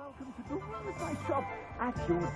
welcome to the Roadside Shop at your...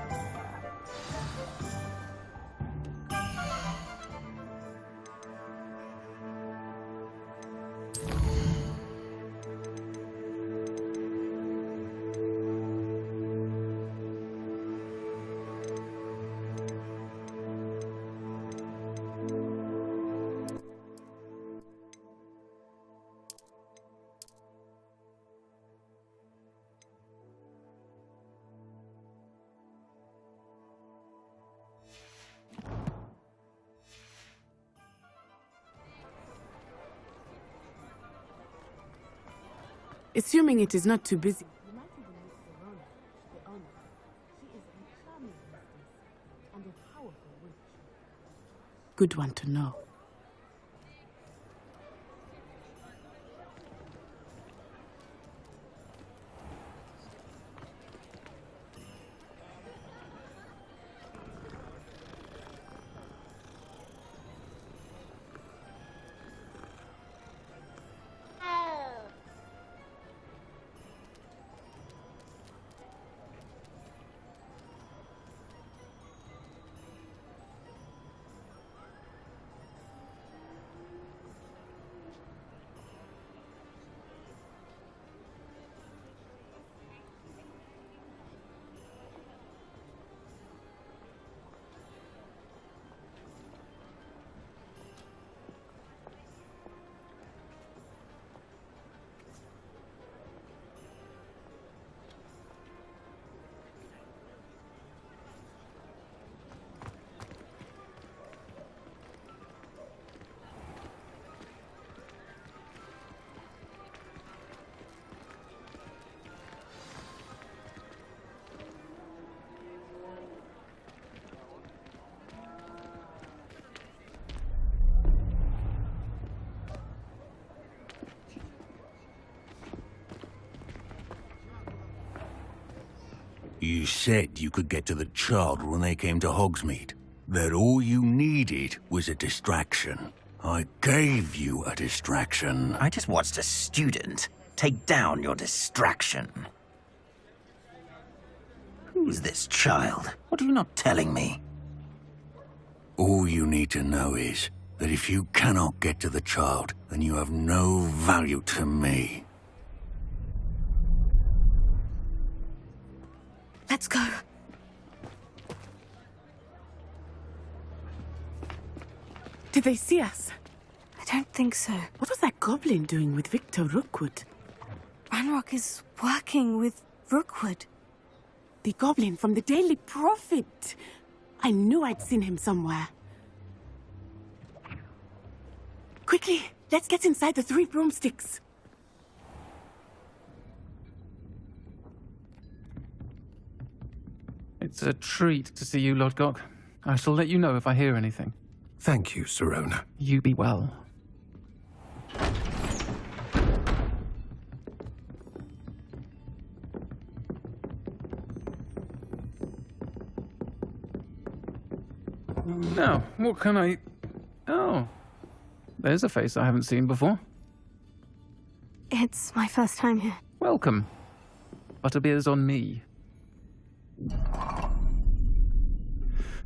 Assuming it is not too busy. You might even meet Serona, the owner. She is a charming mistress and a powerful witch. Good one to know. You said you could get to the child when they came to Hogsmeade. That all you needed was a distraction. I gave you a distraction. I just watched a student take down your distraction. Who's this child? What are you not telling me? All you need to know is that if you cannot get to the child, then you have no value to me. Let's go. Did they see us? I don't think so. What was that goblin doing with Victor Rookwood? Ranrock is working with Rookwood. The goblin from the Daily Prophet. I knew I'd seen him somewhere. Quickly, let's get inside the 3 broomsticks. It's a treat to see you, Lodgok. I shall let you know if I hear anything. Thank you, Serona. You be well. Now, what can I... Oh, there's a face I haven't seen before. It's my first time here. Welcome. Butterbeer's on me.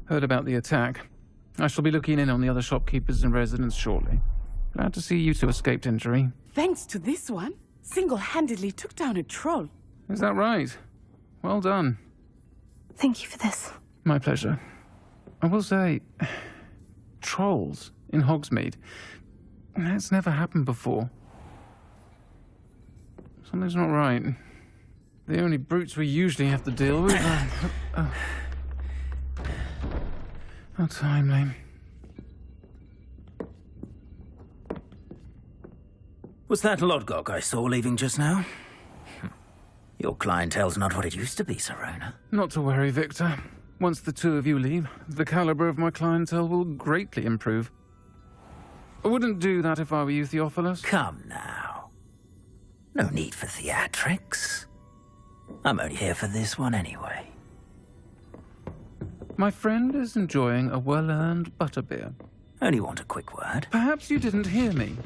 Heard about the attack. I shall be looking in on the other shopkeepers and residents shortly. Glad to see you two escaped injury. Thanks to this one, single-handedly took down a troll. Is that right? Well done. Thank you for this. My pleasure. I will say, trolls in Hogsmeade. That's never happened before. Something's not right. The only brutes we usually have to deal with are... How timely. Was that Lodgok I saw leaving just now? Your clientele's not what it used to be, Serona. Not to worry, Victor. Once the two of you leave, the caliber of my clientele will greatly improve. I wouldn't do that if I were you, Theophilus. Come now. No need for theatrics. I'm only here for this one anyway. My friend is enjoying a well-earned butterbeer. Only want a quick word. Perhaps you didn't hear me.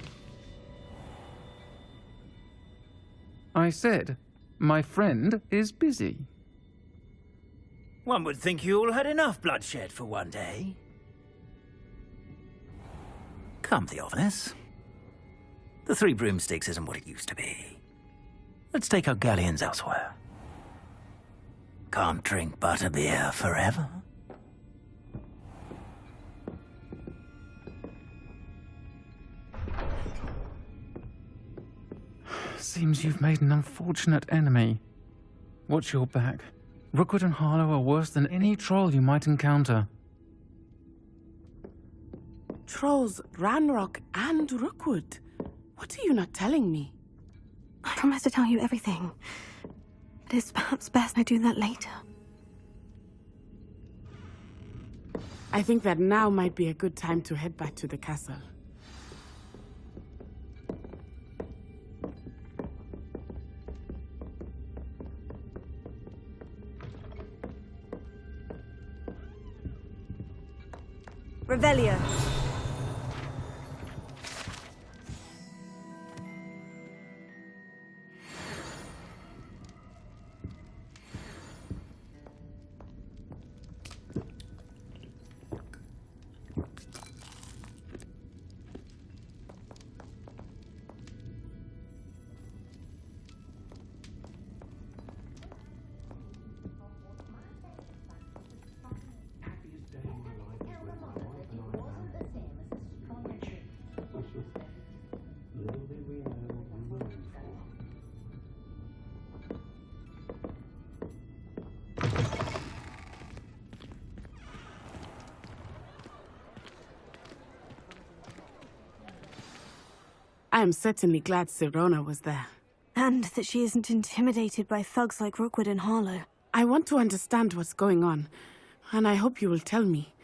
I said My friend is busy. One would think you all had enough bloodshed for one day. Come, Theophilus. The Three Broomsticks isn't what it used to be. Let's take our galleons elsewhere. Can't drink butterbeer forever. Seems you've made an unfortunate enemy. Watch your back. Rookwood and Harlow are worse than any troll you might encounter. Trolls, Ranrock, and Rookwood. What are you not telling me? I promise to tell you everything. But it's perhaps best I do that later. I think that now might be a good time to head back to the castle. Revelio. I am certainly glad Sirona was there. And that she isn't intimidated by thugs like Rookwood and Harlow. I want to understand what's going on, and I hope you will tell me.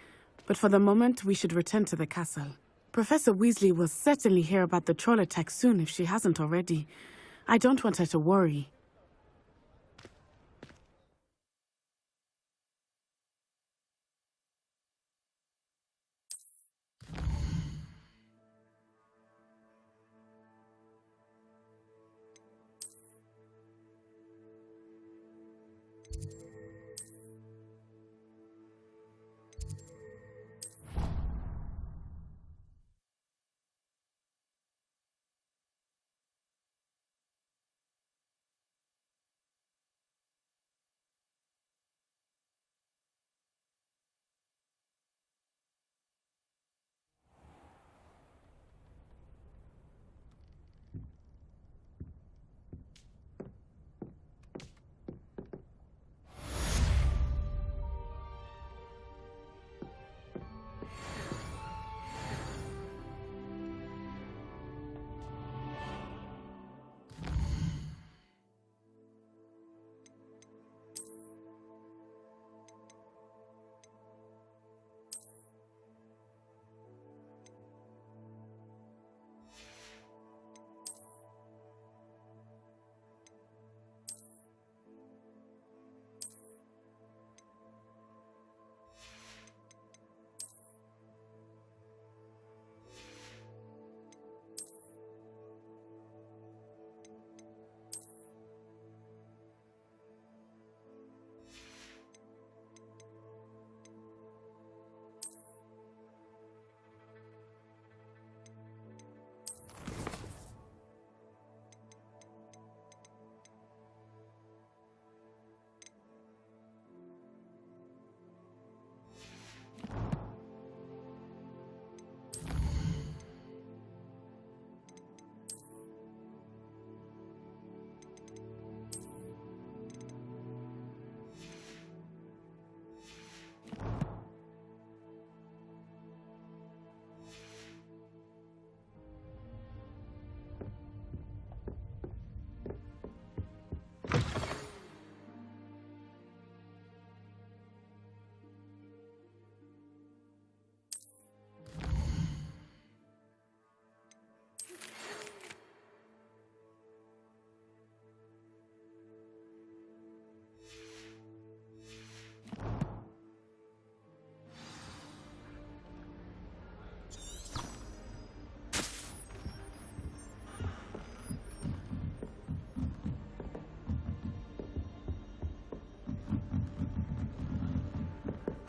But for the moment, we should return to the castle. Professor Weasley will certainly hear about the troll attack soon if she hasn't already. I don't want her to worry.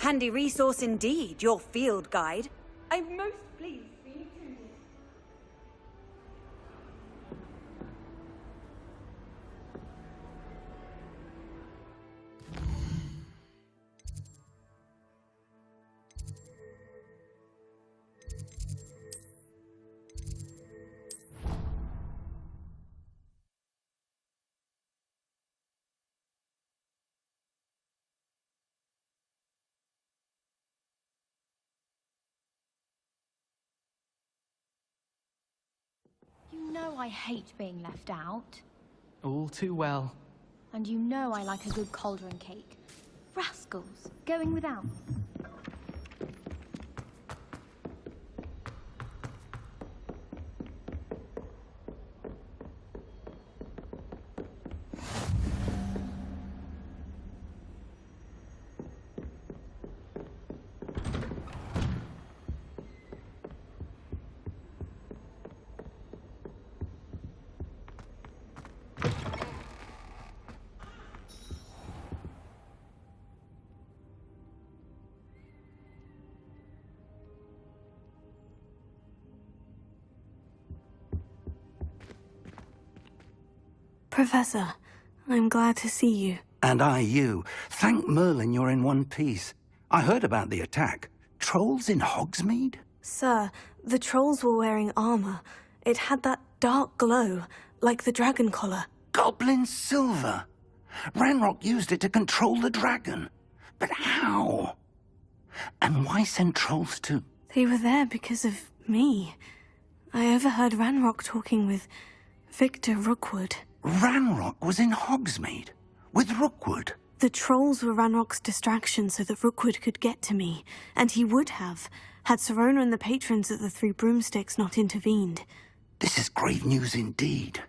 Handy resource indeed, your field guide. I'm most pleased to be attended. You know I hate being left out. All too well. And you know I like a good cauldron cake. Rascals, going without. Professor, I'm glad to see you. And I you. Thank Merlin you're in one piece. I heard about the attack. Trolls in Hogsmeade? Sir, the trolls were wearing armor. It had that dark glow, like the dragon collar. Goblin silver. Ranrock used it to control the dragon. But how? And why send trolls to... They were there because of me. I overheard Ranrock talking with Victor Rookwood. Ranrock was in Hogsmeade? With Rookwood? The trolls were Ranrock's distraction so that Rookwood could get to me. And he would have, had Sirona and the patrons at the Three Broomsticks not intervened. This is grave news indeed.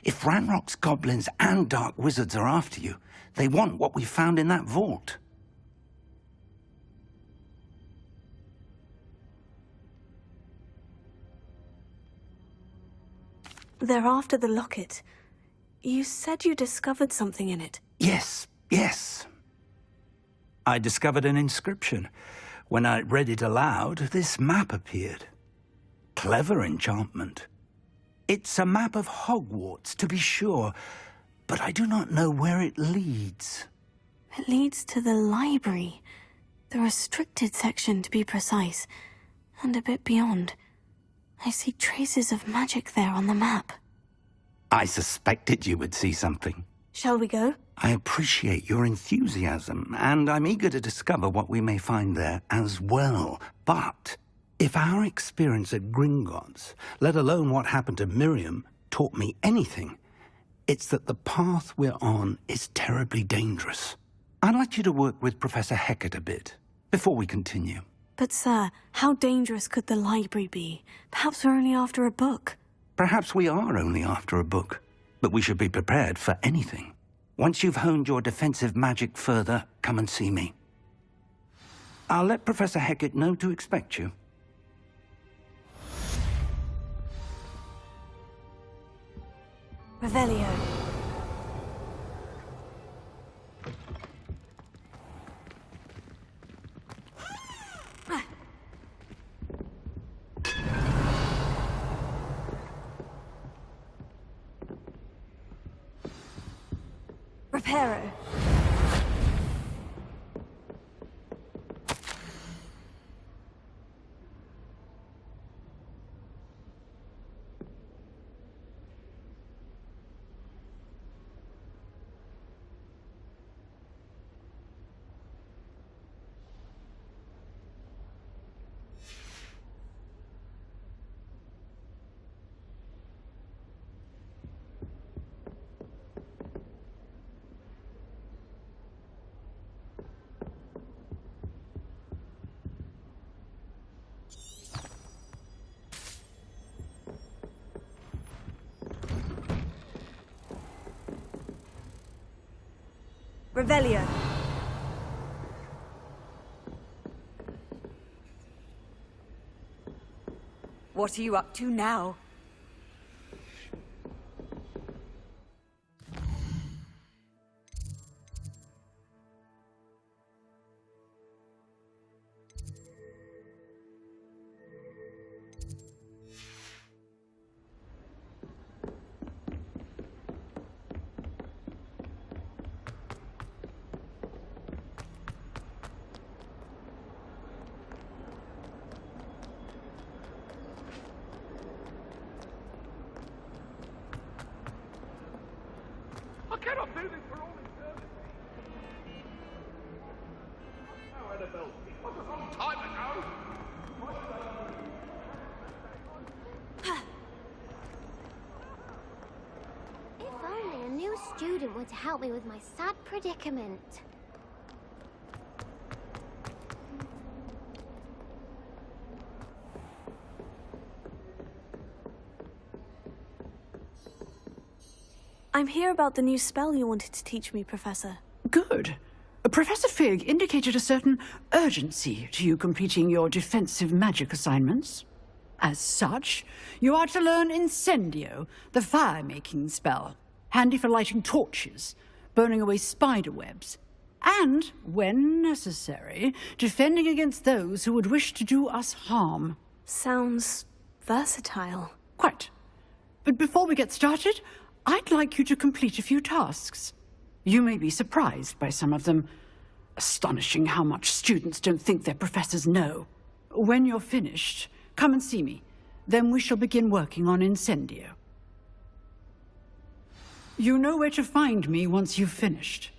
If Ranrock's goblins and dark wizards are after you, they want what we found in that vault. They're after the locket. You said you discovered something in it. Yes. I discovered an inscription. When I read it aloud, this map appeared. Clever enchantment. It's a map of Hogwarts, to be sure, but I do not know where it leads. It leads to the library. The restricted section, to be precise. And a bit beyond. I see traces of magic there on the map. I suspected you would see something. Shall we go? I appreciate your enthusiasm, and I'm eager to discover what we may find there as well. But if our experience at Gringotts, let alone what happened to Miriam, taught me anything, it's that the path we're on is terribly dangerous. I'd like you to work with Professor Hecat a bit, before we continue. But sir, how dangerous could the library be? Perhaps we're only after a book. Perhaps we are only after a book, but we should be prepared for anything. Once you've honed your defensive magic further, come and see me. I'll let Professor Hecat know to expect you. Revelio. Reparo. Revelio. What are you up to now? If only a new student were to help me with my sad predicament. I'm here about the new spell you wanted to teach me, Professor. Good. Professor Fig indicated a certain urgency to you completing your defensive magic assignments. As such, you are to learn Incendio, the fire-making spell, handy for lighting torches, burning away spider webs, and, when necessary, defending against those who would wish to do us harm. Sounds versatile. Quite. But before we get started, I'd like you to complete a few tasks. You may be surprised by some of them. Astonishing how much students don't think their professors know. When you're finished, come and see me. Then we shall begin working on Incendio. You know where to find me once you've finished.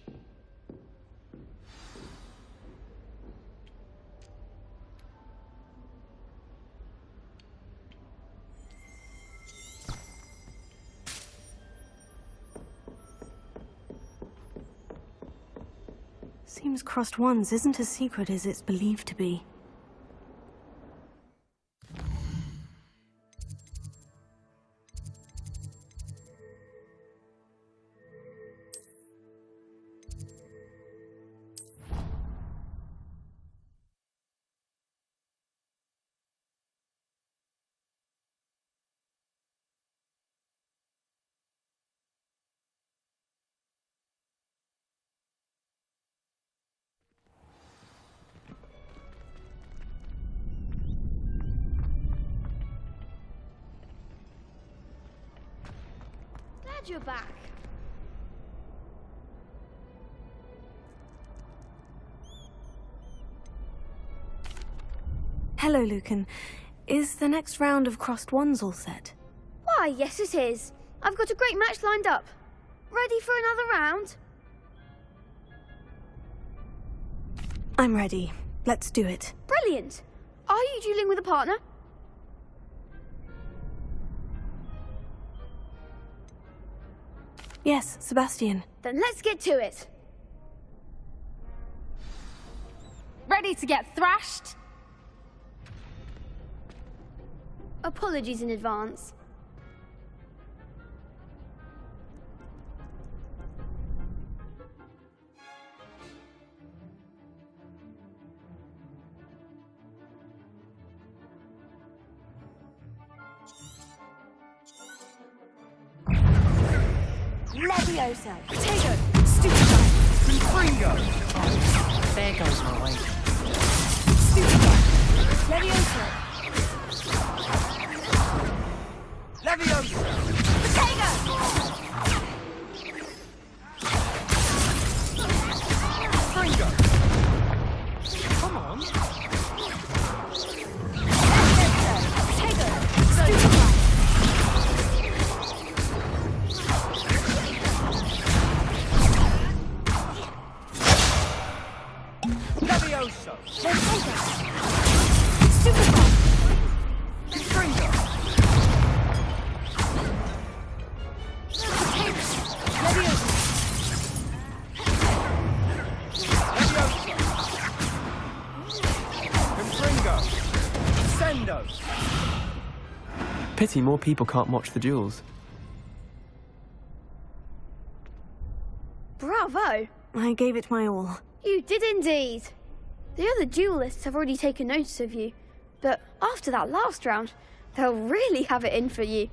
Seems Crossed Wands isn't as secret as it's believed to be. Glad you're back. Hello, Lucan. Is the next round of Crossed Wands all set? Why, yes it is. I've got a great match lined up. Ready for another round? I'm ready. Let's do it. Brilliant. Are you dueling with a partner? Yes, Sebastian. Then let's get to it. Ready to get thrashed? Apologies in advance. Leviosa. Potato. Stupefy. Confringo. Oh, there goes my way. Stupefy. Leviosa. Leviosa. Potato. Confringo. Come on. Leviosa. Potato. Stupefy. Levioso! Leviosa! Stupefy! Confringo! Leviosa! Leviosa! Confringo! Sendo! Pity more people can't watch the duels. Bravo! I gave it my all. You did indeed. The other duelists have already taken notice of you, but after that last round, they'll really have it in for you.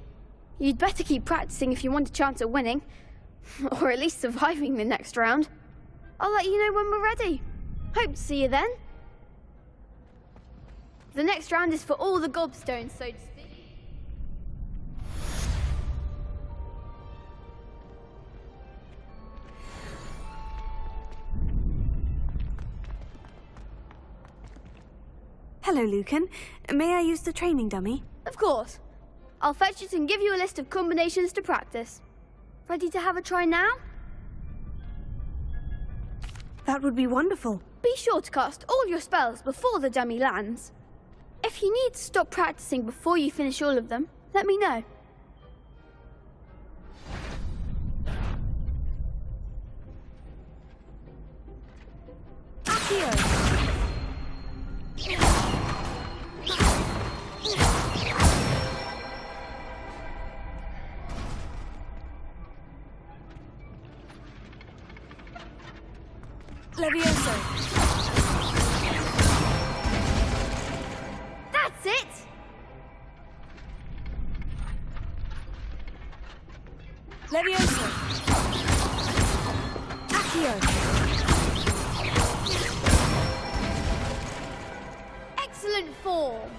You'd better keep practicing if you want a chance at winning, or at least surviving the next round. I'll let you know when we're ready. Hope to see you then. The next round is for all the gobstones, so to speak. Hello, Lucan. May I use the training dummy? Of course. I'll fetch it and give you a list of combinations to practice. Ready to have a try now? That would be wonderful. Be sure to cast all your spells before the dummy lands. If you need to stop practicing before you finish all of them, let me know. Accio! Levioso! That's it! Levioso! Accio! Excellent form!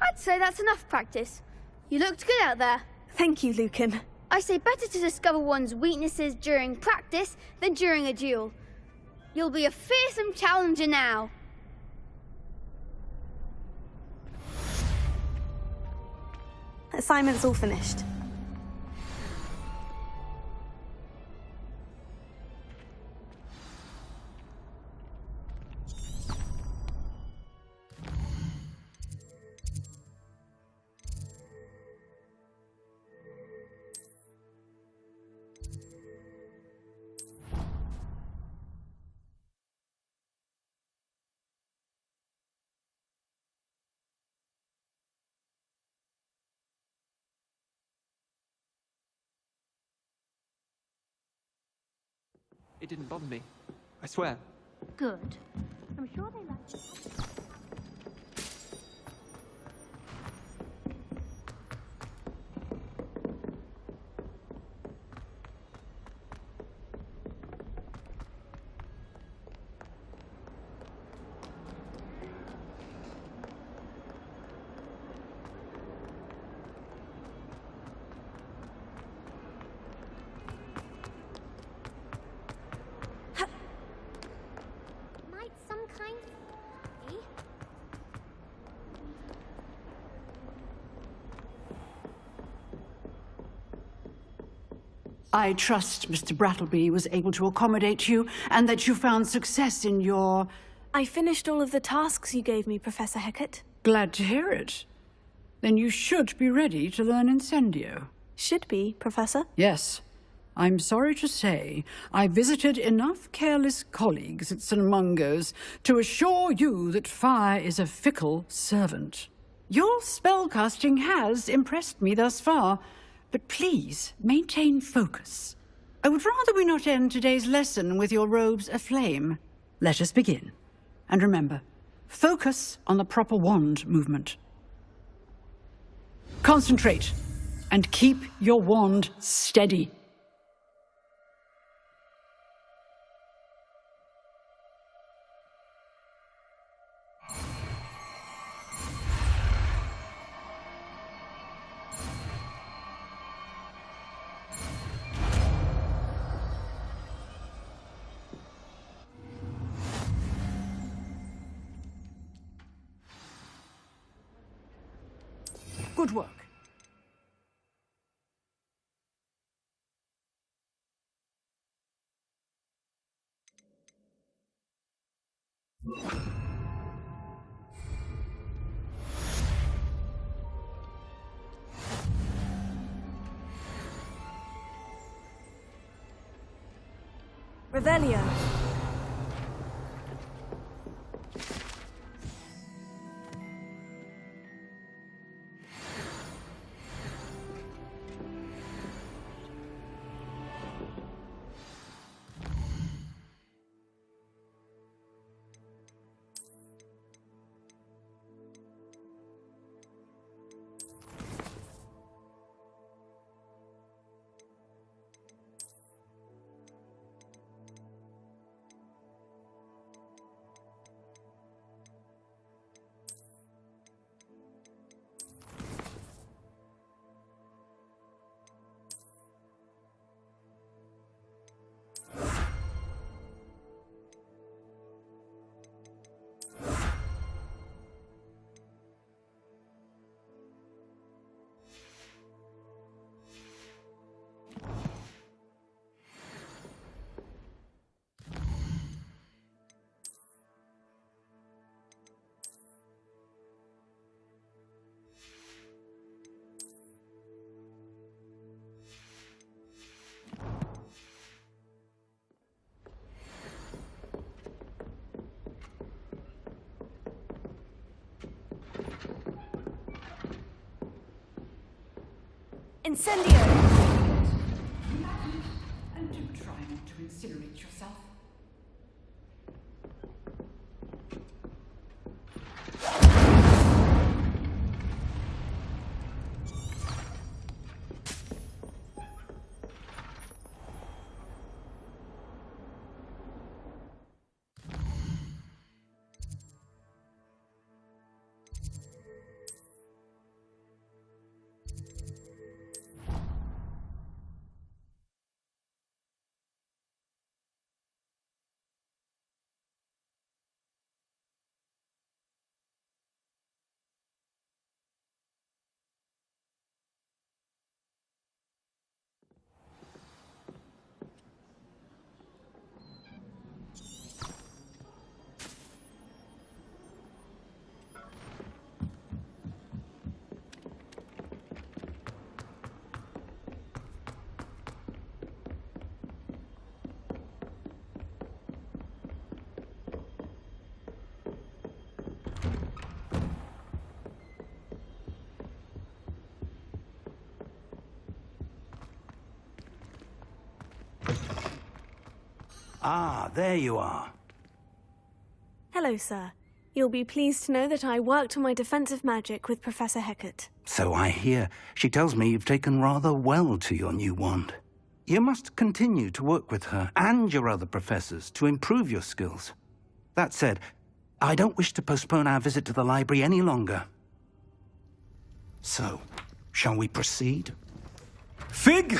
I'd say that's enough practice. You looked good out there. Thank you, Lucan. I say better to discover one's weaknesses during practice than during a duel. You'll be a fearsome challenger now. Assignment's all finished. It didn't bother me. I swear. Good. I'm sure they like... Might some kind... Eh? I trust Mr. Brattleby was able to accommodate you and that you found success in your... I finished all of the tasks you gave me, Professor Hecat. Glad to hear it. Then you should be ready to learn Incendio. Should be, Professor. Yes. I'm sorry to say I visited enough careless colleagues at St. Mungo's to assure you that fire is a fickle servant. Your spellcasting has impressed me thus far, but please maintain focus. I would rather we not end today's lesson with your robes aflame. Let us begin. And remember, focus on the proper wand movement. Concentrate and keep your wand steady. Good work. Revelio. Incendio! And do try not to incinerate yourself. Ah, there you are. Hello, sir. You'll be pleased to know that I worked on my defensive magic with Professor Hecat. So I hear. She tells me you've taken rather well to your new wand. You must continue to work with her and your other professors to improve your skills. That said, I don't wish to postpone our visit to the library any longer. So, shall we proceed? Fig,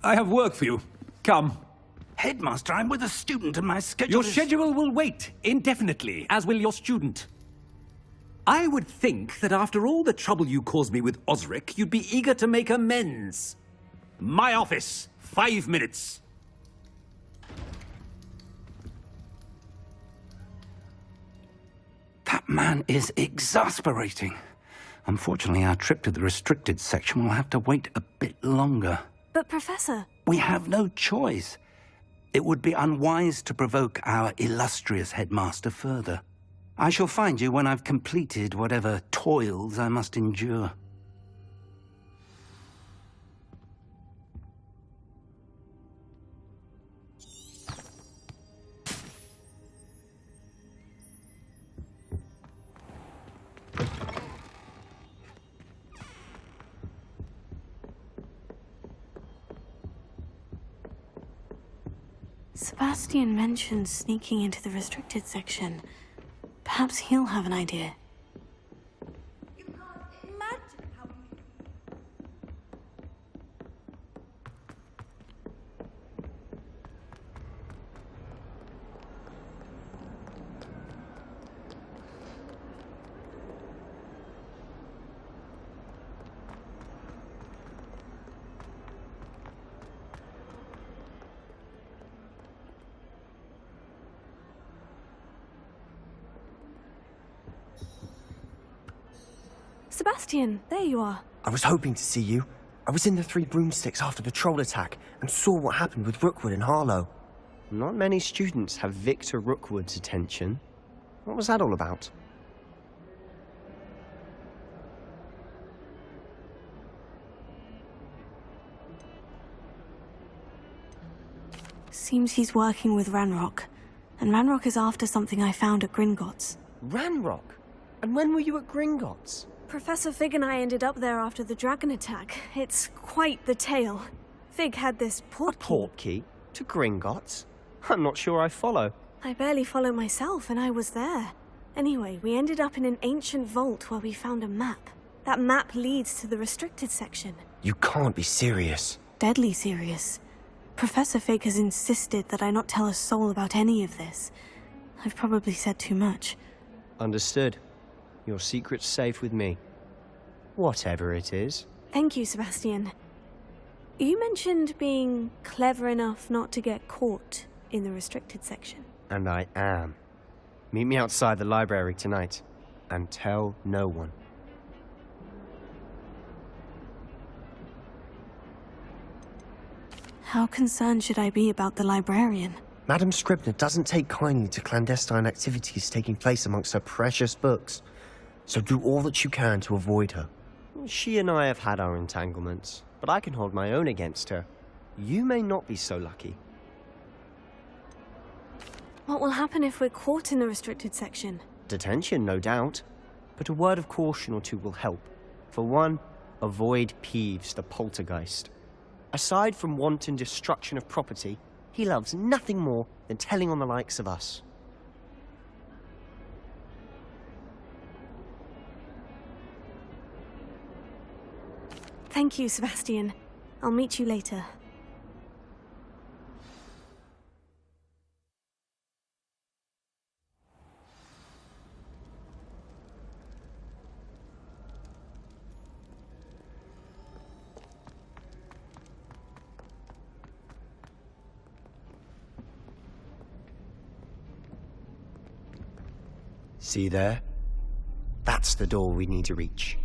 I have work for you. Come. Headmaster, I'm with a student and my schedule Your schedule will wait indefinitely, as will your student. I would think that after all the trouble you caused me with Osric, you'd be eager to make amends. My office, 5 minutes. That man is exasperating. Unfortunately, our trip to the restricted section will have to wait a bit longer. But, Professor... We have no choice. It would be unwise to provoke our illustrious headmaster further. I shall find you when I've completed whatever toils I must endure. Sebastian mentioned sneaking into the restricted section. Perhaps he'll have an idea. You can't imagine how... Sebastian, there you are. I was hoping to see you. I was in the Three Broomsticks after the troll attack and saw what happened with Rookwood and Harlow. Not many students have Victor Rookwood's attention. What was that all about? Seems he's working with Ranrock. And Ranrock is after something I found at Gringotts. Ranrock? And when were you at Gringotts? Professor Fig and I ended up there after the dragon attack. It's quite the tale. Fig had this portkey. A portkey? To Gringotts? I'm not sure I follow. I barely follow myself, and I was there. Anyway, we ended up in an ancient vault where we found a map. That map leads to the restricted section. You can't be serious. Deadly serious. Professor Fig has insisted that I not tell a soul about any of this. I've probably said too much. Understood. Your secret's safe with me. Whatever it is. Thank you, Sebastian. You mentioned being clever enough not to get caught in the restricted section. And I am. Meet me outside the library tonight. And tell no one. How concerned should I be about the librarian? Madame Scribner doesn't take kindly to clandestine activities taking place amongst her precious books. So do all that you can to avoid her. She and I have had our entanglements. but I can hold my own against her. You may not be so lucky. What will happen if we're caught in the restricted section? Detention, no doubt. But a word of caution or two will help. For one, avoid Peeves, the poltergeist. Aside from wanton destruction of property, he loves nothing more than telling on the likes of us. Thank you, Sebastian. I'll meet you later. See there? That's the door we need to reach.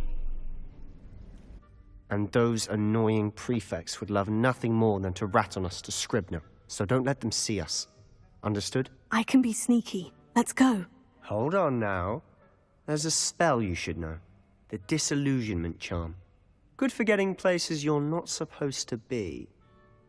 And those annoying prefects would love nothing more than to rat on us to Scribner, so don't let them see us. Understood? I can be sneaky. Let's go. Hold on now. There's a spell you should know. The Disillusionment Charm. Good for getting places you're not supposed to be.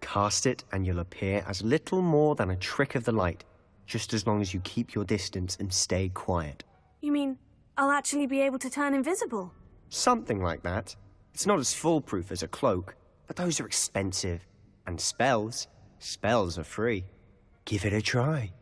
Cast it and you'll appear as little more than a trick of the light, just as long as you keep your distance and stay quiet. You mean I'll actually be able to turn invisible? Something like that. It's not as foolproof as a cloak, but those are expensive. And spells are free. Give it a try.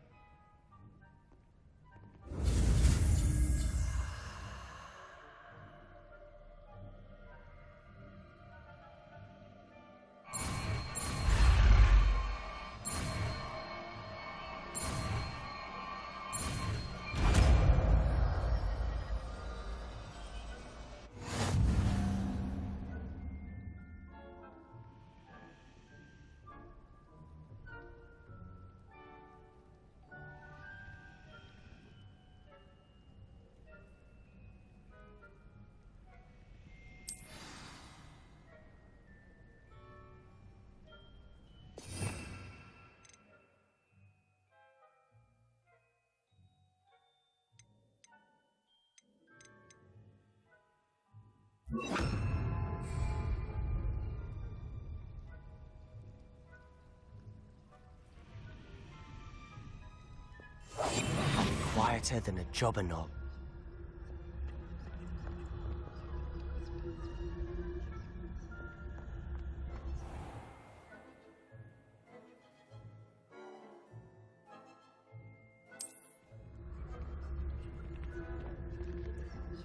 Quieter than a jobber knob.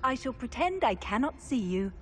I shall pretend I cannot see you.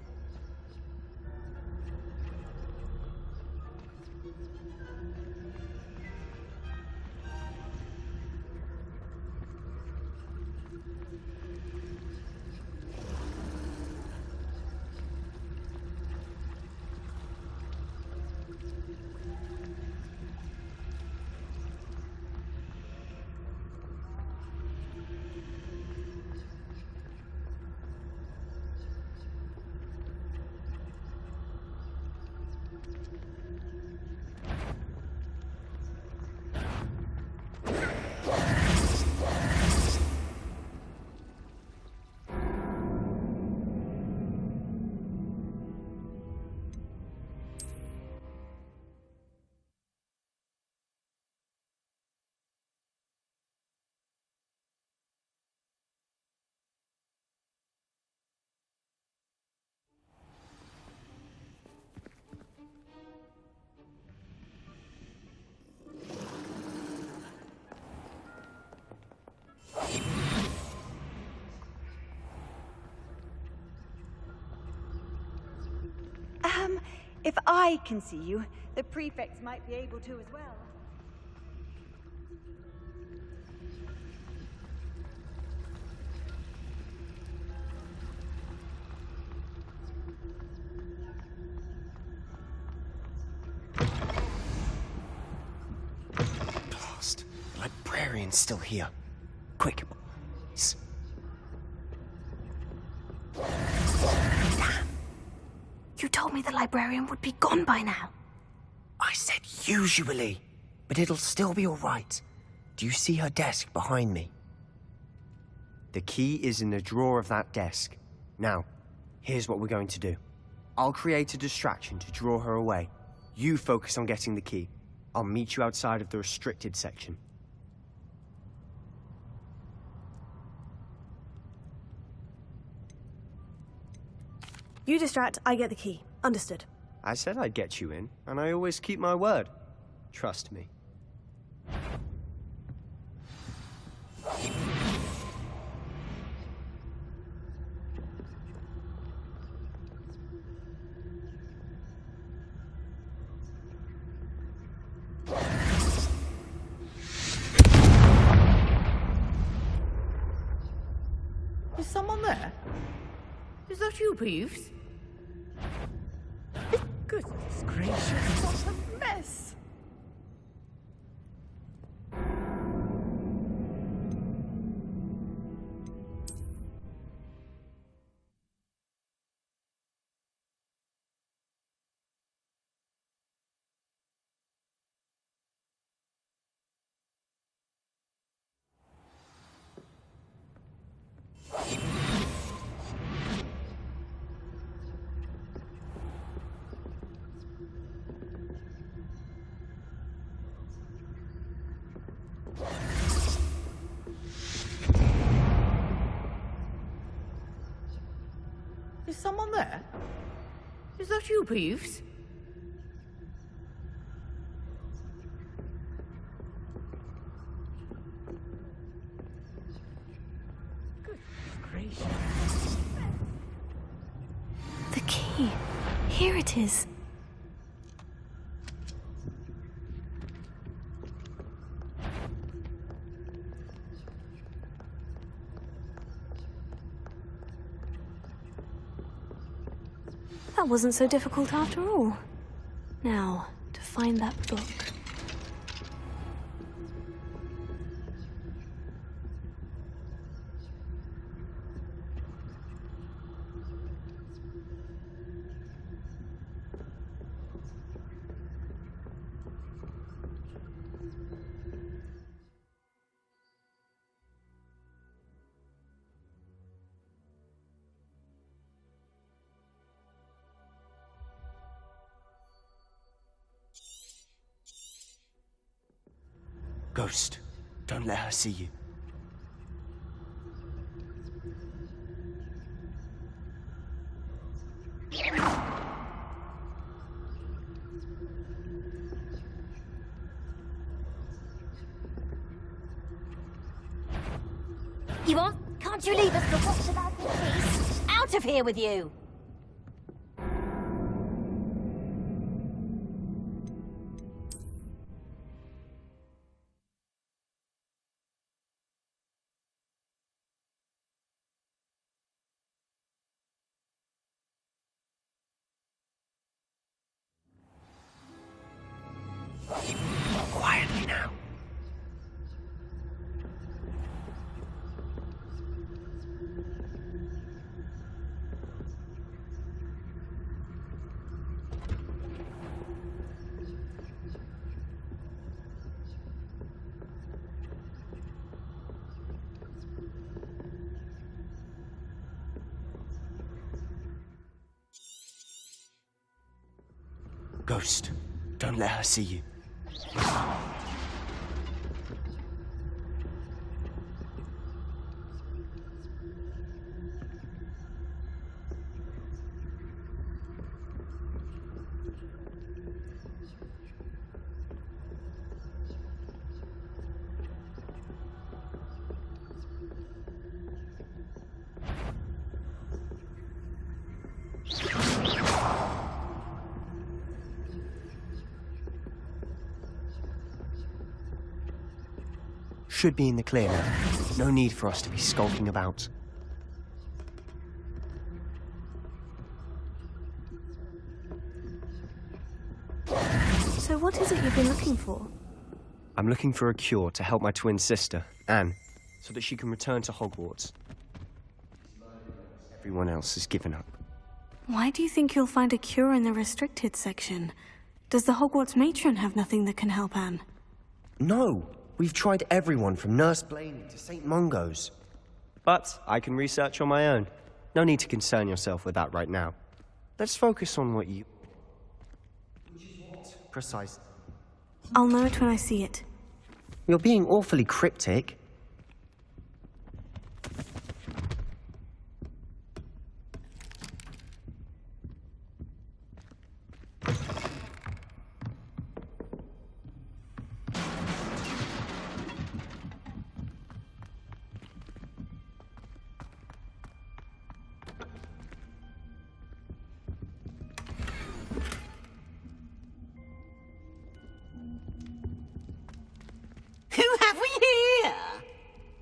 If I can see you, the prefects might be able to as well. Blast. The librarian's still here. Quick. You told me the librarian would be gone by now. I said usually, but it'll still be all right. Do you see her desk behind me? The key is in the drawer of that desk. Now, here's what we're going to do. I'll create a distraction to draw her away. You focus on getting the key. I'll meet you outside of the restricted section. You distract, I get the key. Understood. I said I'd get you in, and I always keep my word. Trust me. Is someone there? Is that you, Peeves? Goodness gracious, what a mess! Is someone there? Is that you, Peeves? Goodness gracious. The key. Here it is. That wasn't so difficult after all. Now, to find that book. Ghost, don't let her see you. You want? Can't you leave us to watch about the peace? Out of here with you! Quietly now. Ghost, don't let her see you. Should be in the clear now. No need for us to be skulking about. So what is it you've been looking for? I'm looking for a cure to help my twin sister, Anne, so that she can return to Hogwarts. Everyone else has given up. Why do you think you'll find a cure in the restricted section? Does the Hogwarts matron have nothing that can help Anne? No! We've tried everyone from Nurse Blaney to St. Mungo's. But I can research on my own. No need to concern yourself with that right now. Let's focus on what you... Precise. I'll know it when I see it. You're being awfully cryptic. Who have we here?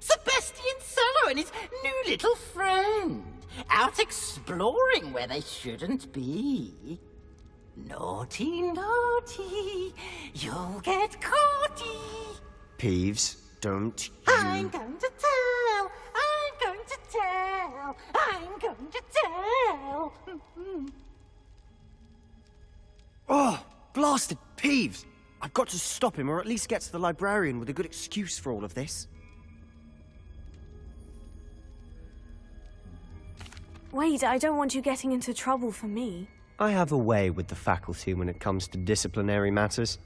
Sebastian Cello and his new little friend. Out exploring where they shouldn't be. Naughty, naughty. You'll get caughty. Peeves, don't you... I'm going to tell. I'm going to tell. I'm going to tell. Oh, blasted Peeves! I've got to stop him, or at least get to the librarian with a good excuse for all of this. Wait, I don't want you getting into trouble for me. I have a way with the faculty when it comes to disciplinary matters.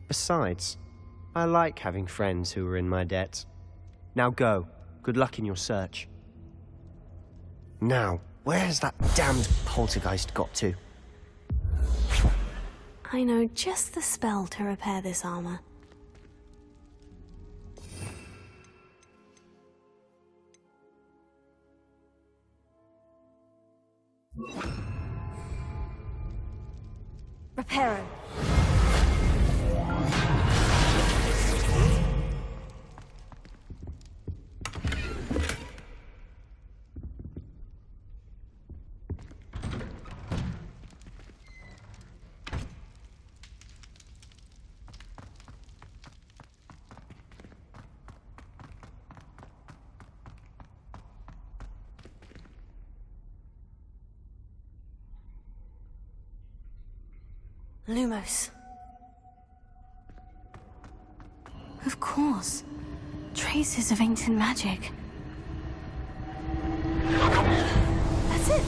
Besides, I like having friends who are in my debt. Now go. Good luck in your search. Now, where's that damned poltergeist got to? I know just the spell to repair this armor. Reparo. Lumos. Of course. Traces of ancient magic. That's it.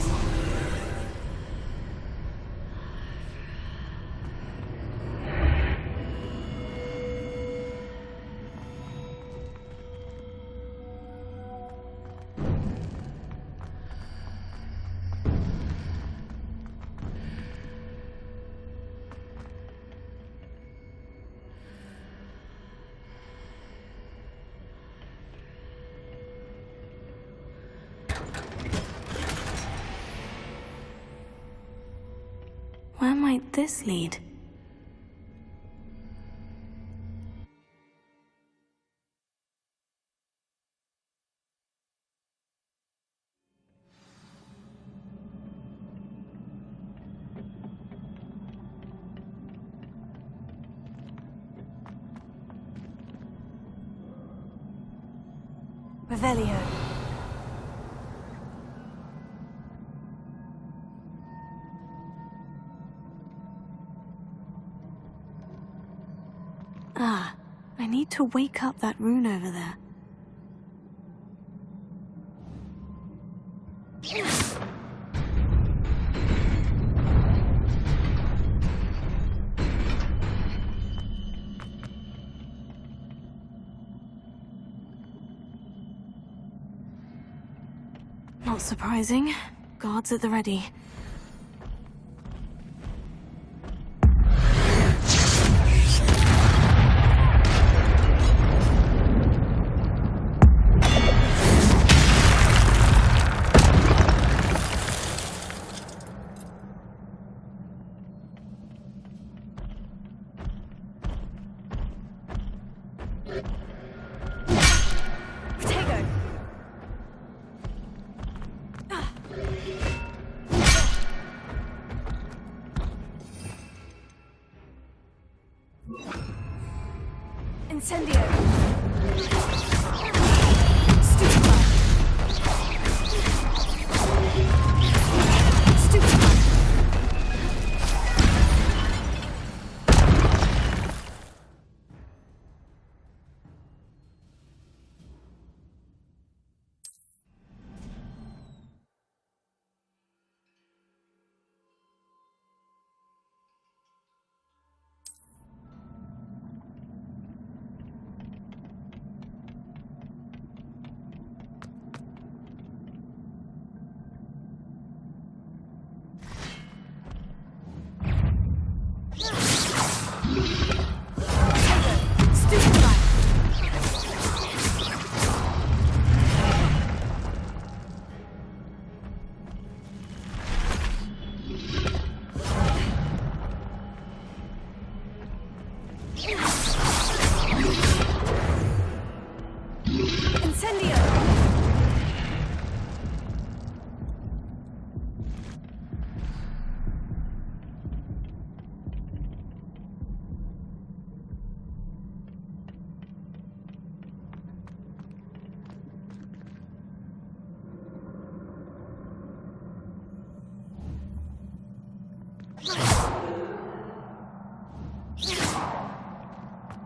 Where might this lead? Revelio. Ah, I need to wake up that rune over there. Not surprising. Guards at the ready. Incendio.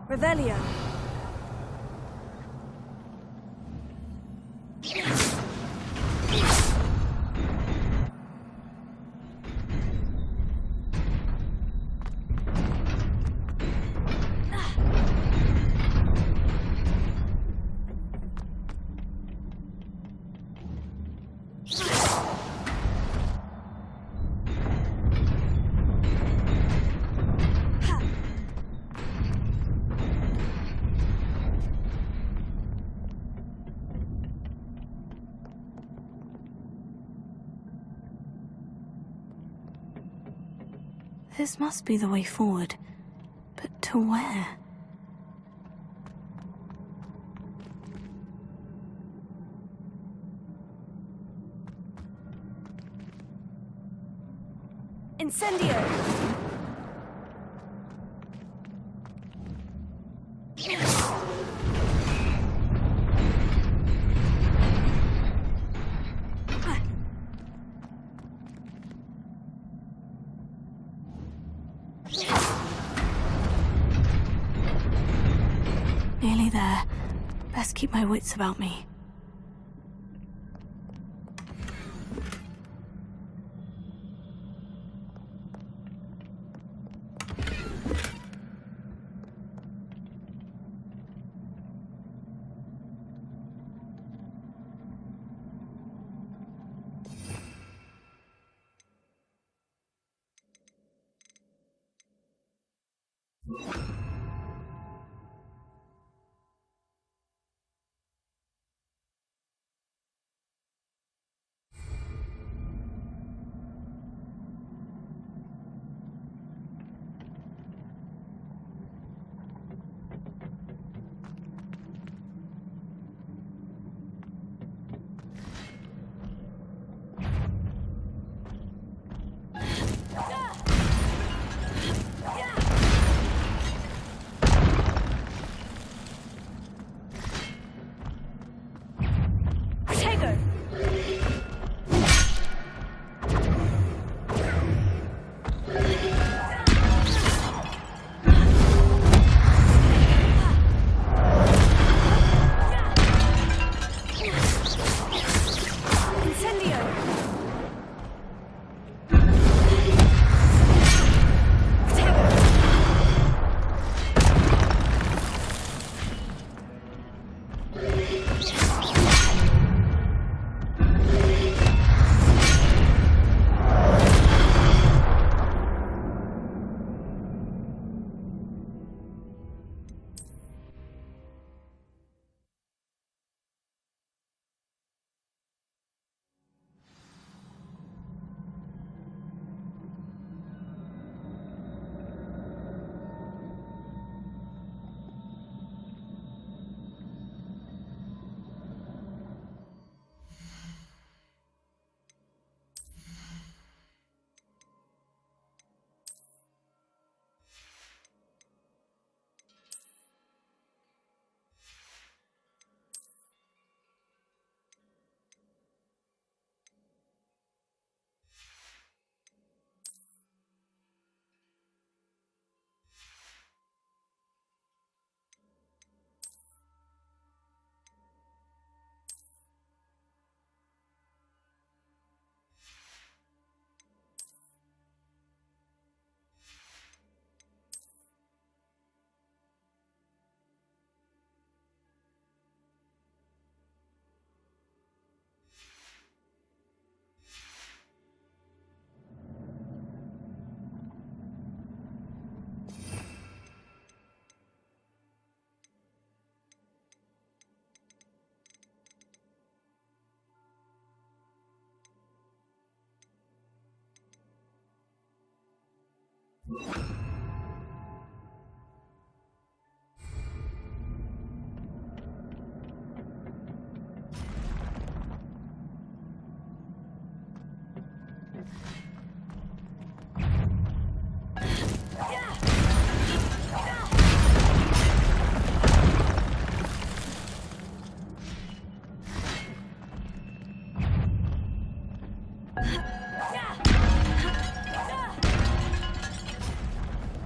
Revelio. This must be the way forward. But to where? Incendio! Nearly there. Best keep my wits about me.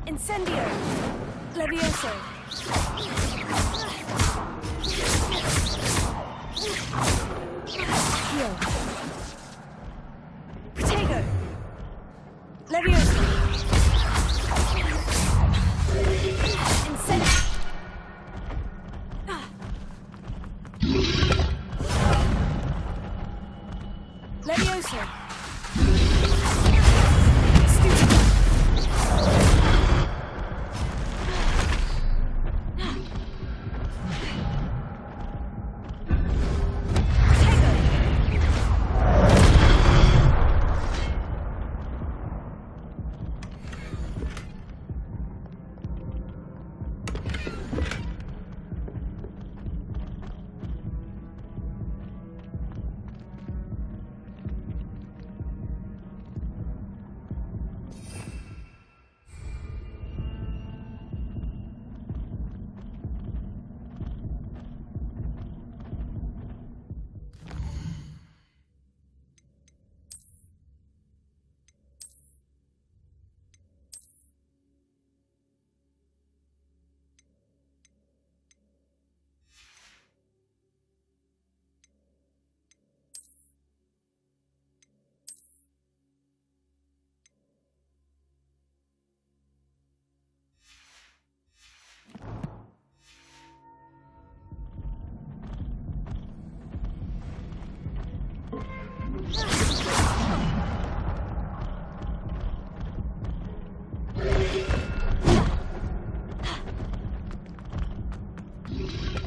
Incendio! Levioso! Levioso.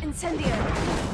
Incendio.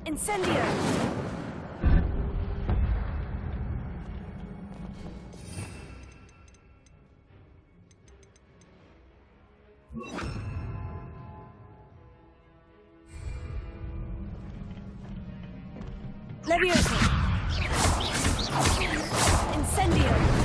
Incendio! Levioso! Incendio!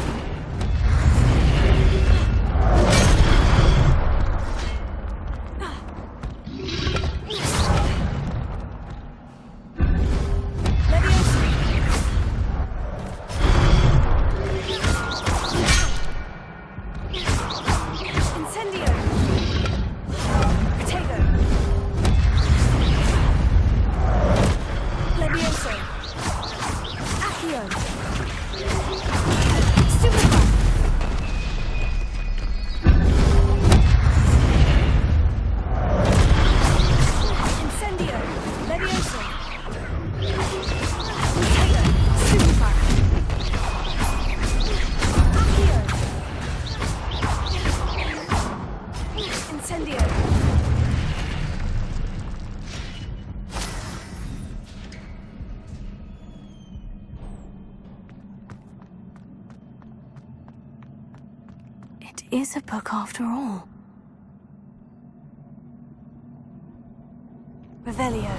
It is a book after all. Revelio.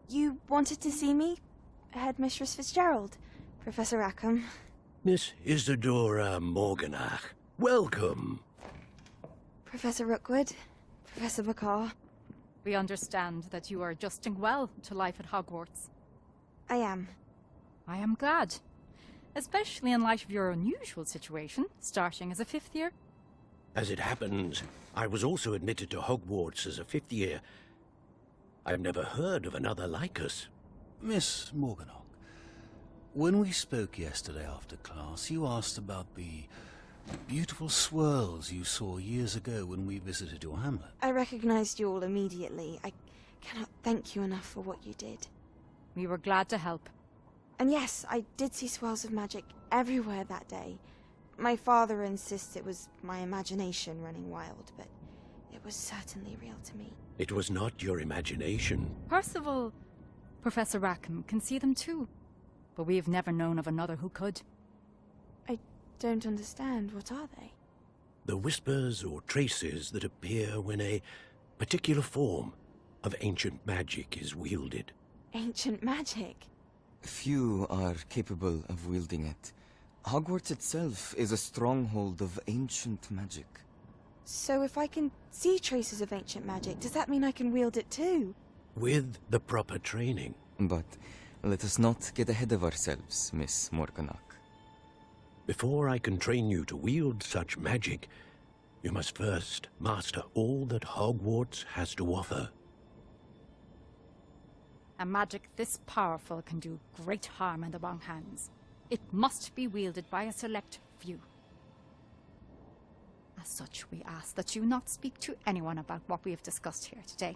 You wanted to see me? Headmistress Fitzgerald, Professor Rackham. Miss Isadora Morganach, welcome. Professor Rookwood, Professor Bakar. We understand that you are adjusting well to life at Hogwarts. I am. I am glad. Especially in light of your unusual situation, starting as a 5th year. As it happens, I was also admitted to Hogwarts as a 5th year. I've never heard of another like us. Miss Morganock, when we spoke yesterday after class, you asked about the beautiful swirls you saw years ago when we visited your hamlet. I recognized you all immediately. I cannot thank you enough for what you did. We were glad to help. And yes, I did see swirls of magic everywhere that day. My father insists it was my imagination running wild, but it was certainly real to me. It was not your imagination. Percival, Professor Rackham can see them too, but we have never known of another who could. I don't understand. What are they? The whispers or traces that appear when a particular form of ancient magic is wielded. Ancient magic? Few are capable of wielding it. Hogwarts itself is a stronghold of ancient magic. So if I can see traces of ancient magic, does that mean I can wield it too? With the proper training. But let us not get ahead of ourselves, Miss Morganock. Before I can train you to wield such magic, you must first master all that Hogwarts has to offer. A magic this powerful can do great harm in the wrong hands. It must be wielded by a select few. As such, we ask that you not speak to anyone about what we have discussed here today.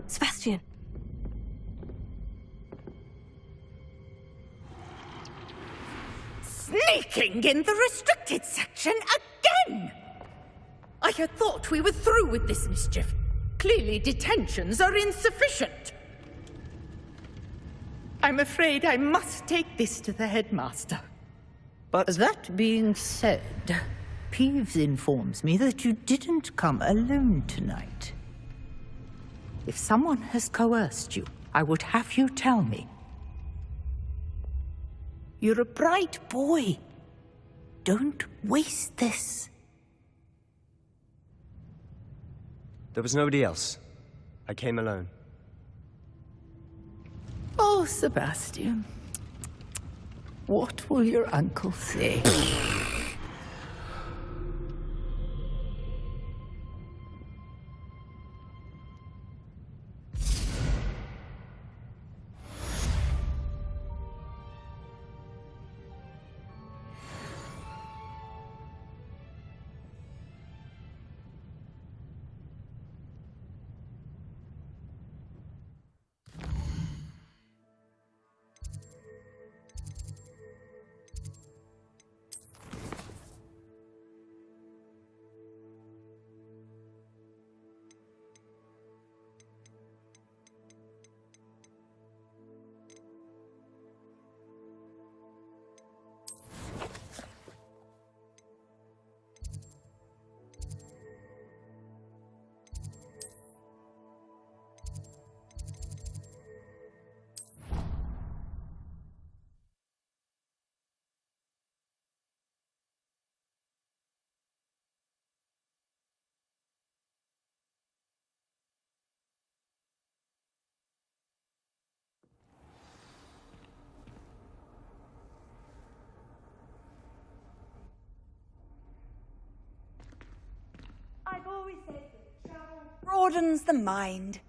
Sebastian! Sneaking in the restricted section again! I had thought we were through with this mischief. Clearly detentions are insufficient. I'm afraid I must take this to the headmaster. But that being said, Peeves informs me that you didn't come alone tonight. If someone has coerced you, I would have you tell me. You're a bright boy. Don't waste this. There was nobody else. I came alone. Oh, Sebastian. What will your uncle say? I've always said that travel broadens the mind.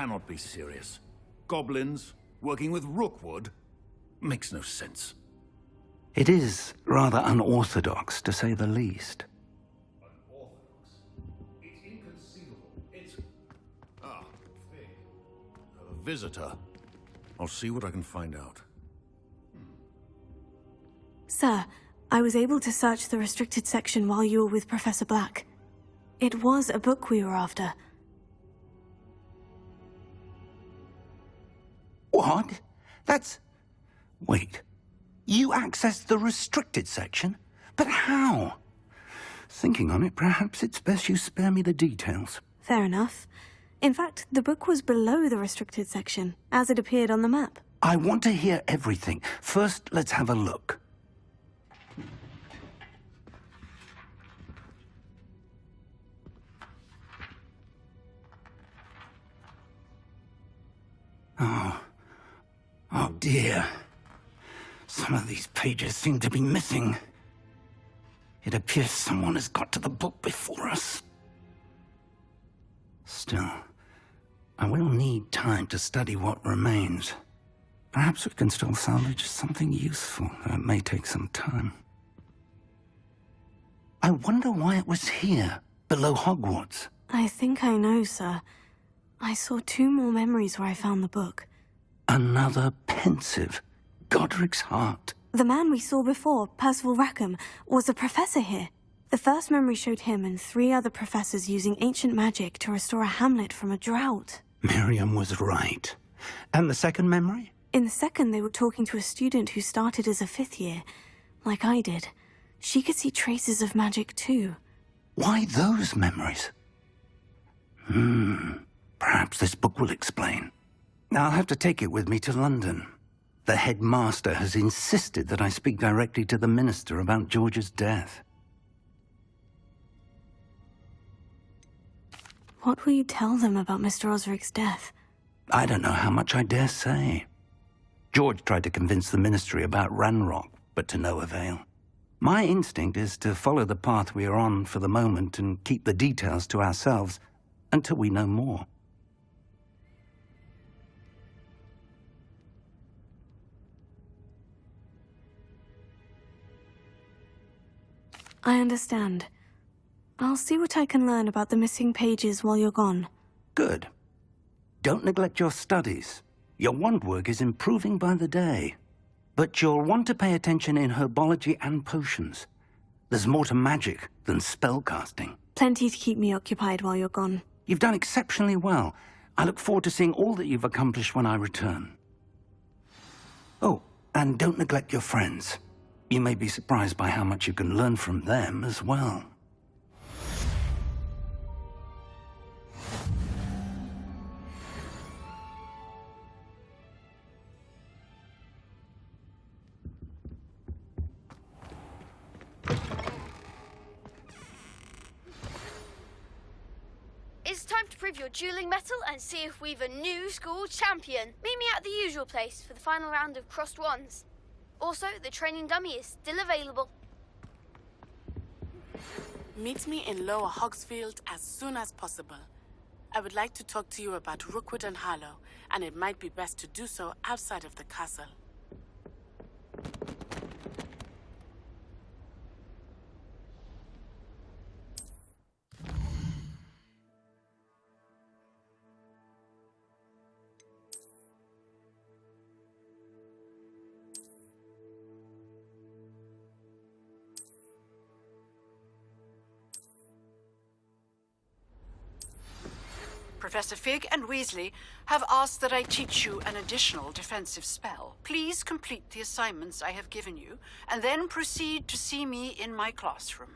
cannot be serious. Goblins working with Rookwood makes no sense. It is rather unorthodox, to say the least. Unorthodox? It's inconceivable. It's... Ah, Fig. A visitor. I'll see what I can find out. Sir, I was able to search the restricted section while you were with Professor Black. It was a book we were after. What? That's... Wait. You accessed the restricted section? But how? Thinking on it, perhaps it's best you spare me the details. Fair enough. In fact, the book was below the restricted section, as it appeared on the map. I want to hear everything. First, let's have a look. Oh dear. Some of these pages seem to be missing. It appears someone has got to the book before us. Still, I will need time to study what remains. Perhaps we can still salvage something useful, though it may take some time. I wonder why it was here, below Hogwarts. I think I know, sir. I saw 2 more memories where I found the book. Another pensive. Godric's heart. The man we saw before, Percival Rackham, was a professor here. The first memory showed him and 3 other professors using ancient magic to restore a hamlet from a drought. Miriam was right. And the second memory? In the second, they were talking to a student who started as a 5th year, like I did. She could see traces of magic too. Why those memories? Perhaps this book will explain. I'll have to take it with me to London. The headmaster has insisted that I speak directly to the minister about George's death. What will you tell them about Mr. Osric's death? I don't know how much I dare say. George tried to convince the ministry about Ranrock, but to no avail. My instinct is to follow the path we are on for the moment and keep the details to ourselves until we know more. I understand. I'll see what I can learn about the missing pages while you're gone. Good. Don't neglect your studies. Your wand work is improving by the day. But you'll want to pay attention in herbology and potions. There's more to magic than spellcasting. Plenty to keep me occupied while you're gone. You've done exceptionally well. I look forward to seeing all that you've accomplished when I return. Oh, and don't neglect your friends. You may be surprised by how much you can learn from them as well. It's time to prove your dueling mettle and see if we've a new school champion. Meet me at the usual place for the final round of crossed wands. Also, the training dummy is still available. Meet me in Lower Hogsfield as soon as possible. I would like to talk to you about Rookwood and Harlow, and it might be best to do so outside of the castle. Professor Fig and Weasley have asked that I teach you an additional defensive spell. Please complete the assignments I have given you, and then proceed to see me in my classroom.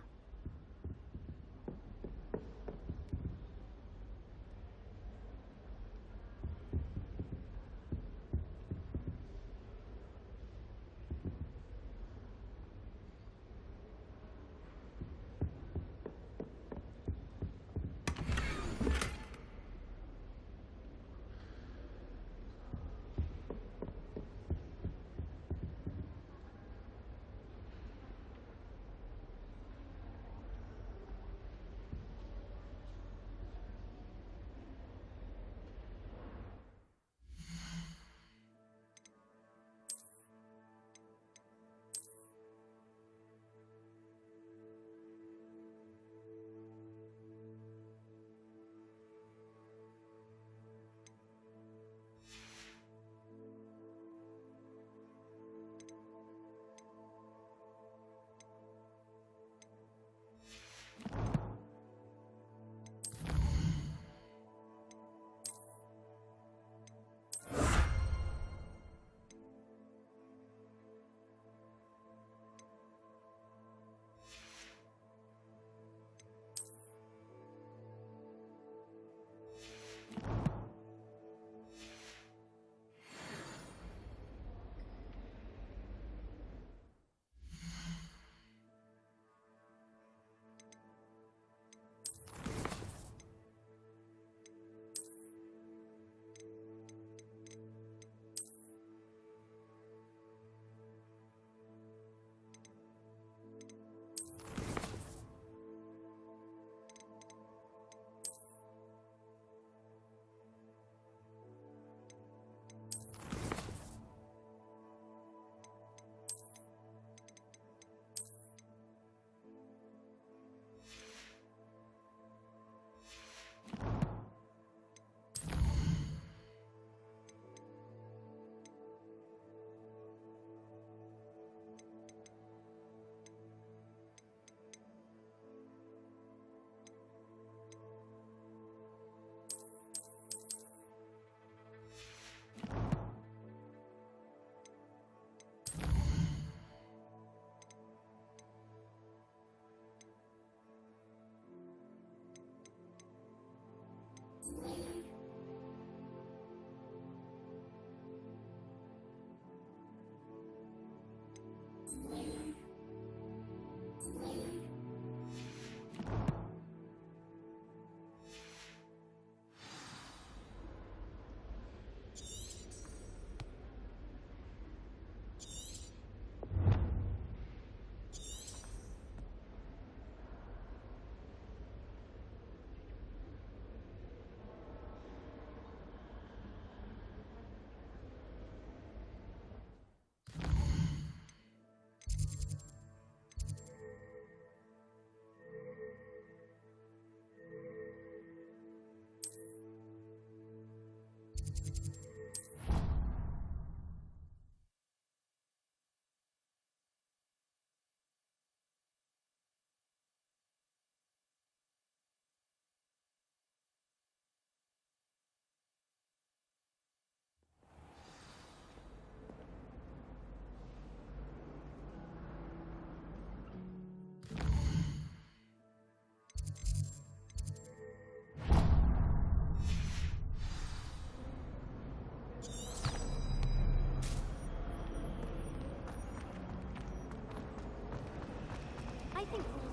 anything for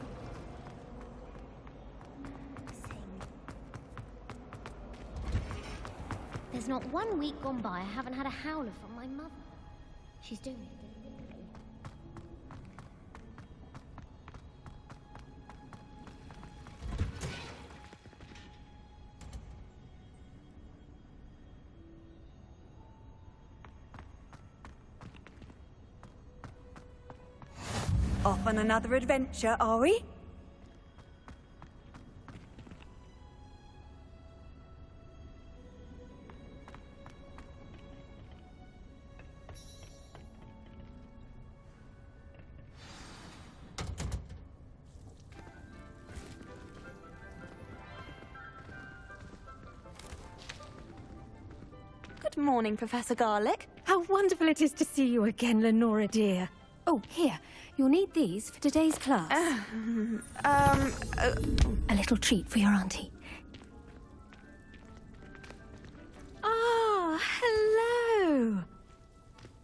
you. There's not 1 week gone by I haven't had a howler from my mother. She's doing it. Off on another adventure, are we? Good morning, Professor Garlick. How wonderful it is to see you again, Lenora dear. Oh, here. You'll need these for today's class. A little treat for your auntie. Ah, hello.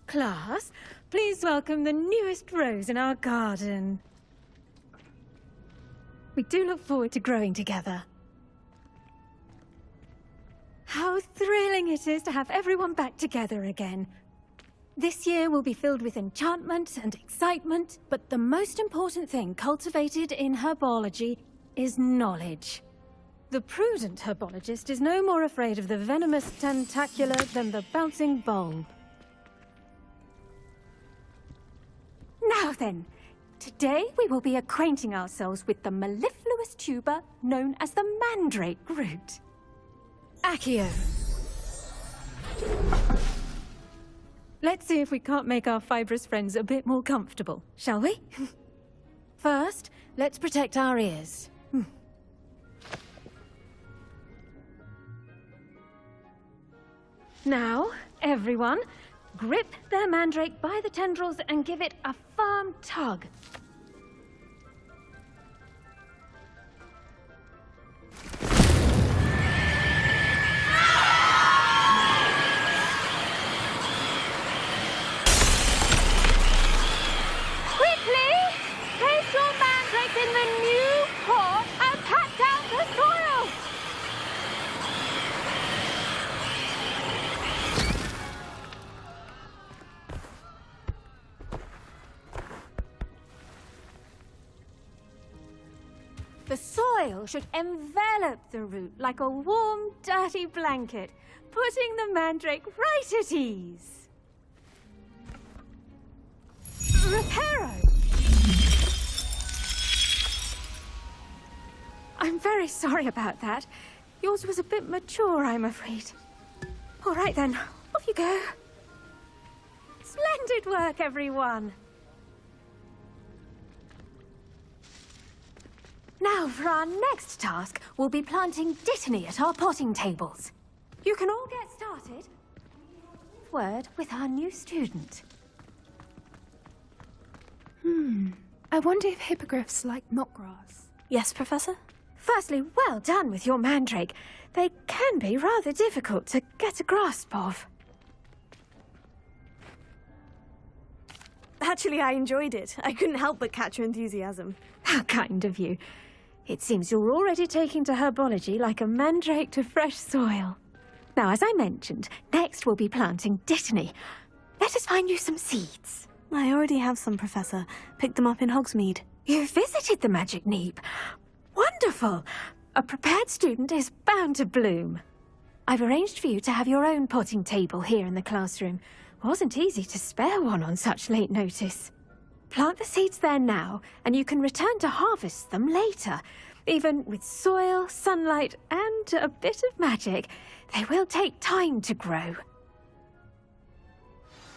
Class, please welcome the newest rose in our garden. We do look forward to growing together. How thrilling it is to have everyone back together again. This year will be filled with enchantment and excitement, but the most important thing cultivated in herbology is knowledge. The prudent herbologist is no more afraid of the venomous tentacular than the bouncing bulb. Now then, today we will be acquainting ourselves with the mellifluous tuber known as the mandrake root. Accio. Let's see if we can't make our fibrous friends a bit more comfortable, shall we? First, let's protect our ears. Now, everyone, grip their mandrake by the tendrils and give it a firm tug. The soil should envelop the root like a warm, dirty blanket, putting the mandrake right at ease. Reparo! I'm very sorry about that. Yours was a bit mature, I'm afraid. All right then, off you go. Splendid work, everyone. Now, for our next task, we'll be planting dittany at our potting tables. You can all get started. Word with our new student. I wonder if hippogriffs like knotgrass. Yes, Professor? Firstly, well done with your mandrake. They can be rather difficult to get a grasp of. Actually, I enjoyed it. I couldn't help but catch your enthusiasm. How kind of you. It seems you're already taking to herbology like a mandrake to fresh soil. Now, as I mentioned, next we'll be planting dittany. Let us find you some seeds. I already have some, Professor. Picked them up in Hogsmeade. You visited the Magic Neep. Wonderful! A prepared student is bound to bloom. I've arranged for you to have your own potting table here in the classroom. Wasn't easy to spare one on such late notice. Plant the seeds there now, and you can return to harvest them later. Even with soil, sunlight, and a bit of magic, they will take time to grow.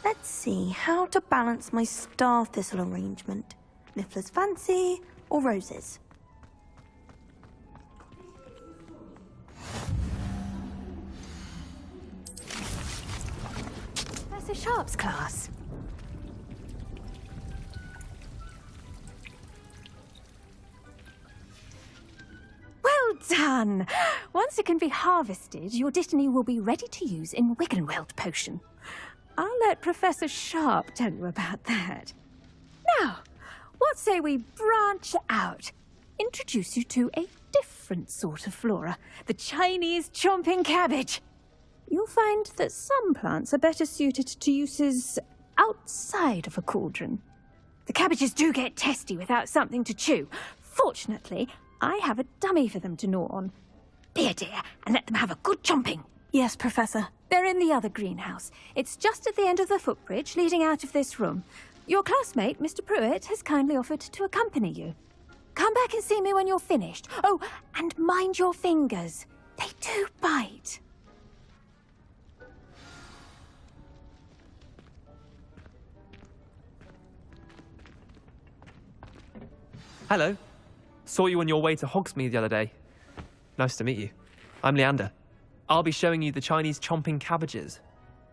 Let's see how to balance my star thistle arrangement. Niffler's Fancy or roses? Professor Sharp's class. Well done! Once it can be harvested, your dittany will be ready to use in Wiggenweld potion. I'll let Professor Sharp tell you about that. Now, what say we branch out? Introduce you to a different sort of flora, the Chinese chomping cabbage. You'll find that some plants are better suited to uses outside of a cauldron. The cabbages do get testy without something to chew. Fortunately, I have a dummy for them to gnaw on. Be a dear and let them have a good chomping. Yes, Professor. They're in the other greenhouse. It's just at the end of the footbridge leading out of this room. Your classmate, Mr. Pruitt, has kindly offered to accompany you. Come back and see me when you're finished. Oh, and mind your fingers. They do bite. Hello. Saw you on your way to Hogsmeade the other day. Nice to meet you. I'm Leander. I'll be showing you the Chinese chomping cabbages.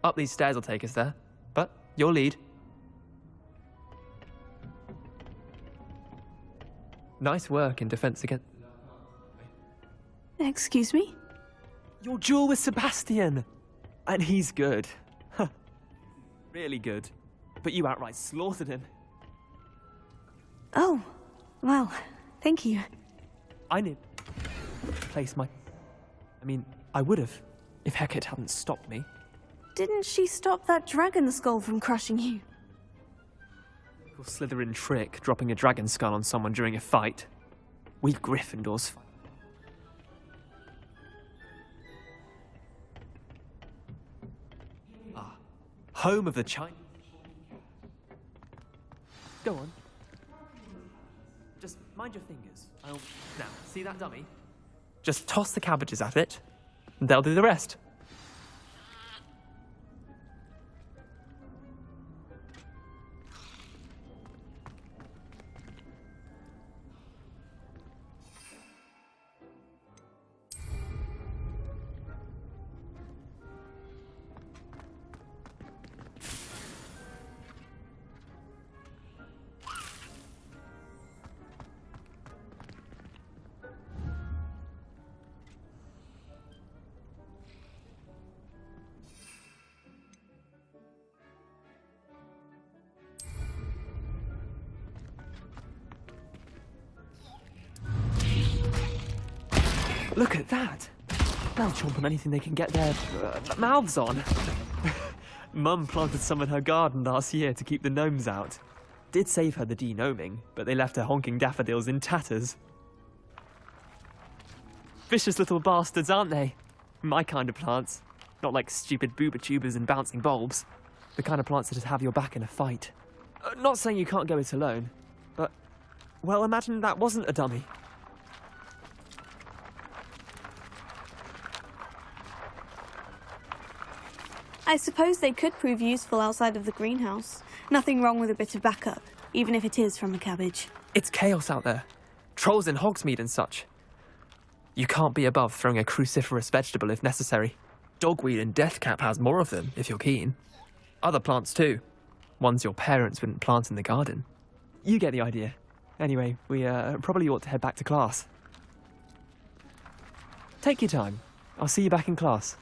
Up these stairs will take us there. But your lead. Nice work in defense against... Excuse me? Your duel with Sebastian! And he's good. Really good. But you outright slaughtered him. Oh, well, thank you. I need... place my... I mean, I would have, if Hecate hadn't stopped me. Didn't she stop that dragon skull from crushing you? Slytherin trick, dropping a dragon skull on someone during a fight. We Gryffindors fight. Ah, home of the Chinese. Go on. Just mind your fingers. Now, see that dummy? Just toss the cabbages at it, and they'll do the rest. Look at that! They'll chomp on anything they can get their mouths on. Mum planted some in her garden last year to keep the gnomes out. Did save her the de-gnoming, but they left her honking daffodils in tatters. Vicious little bastards, aren't they? My kind of plants. Not like stupid booba tubers and bouncing bulbs. The kind of plants that just have your back in a fight. Not saying you can't go it alone, but... well, imagine that wasn't a dummy. I suppose they could prove useful outside of the greenhouse. Nothing wrong with a bit of backup, even if it is from a cabbage. It's chaos out there. Trolls in Hogsmeade and such. You can't be above throwing a cruciferous vegetable if necessary. Dogweed and deathcap has more of them, if you're keen. Other plants too. Ones your parents wouldn't plant in the garden. You get the idea. Anyway, we probably ought to head back to class. Take your time. I'll see you back in class.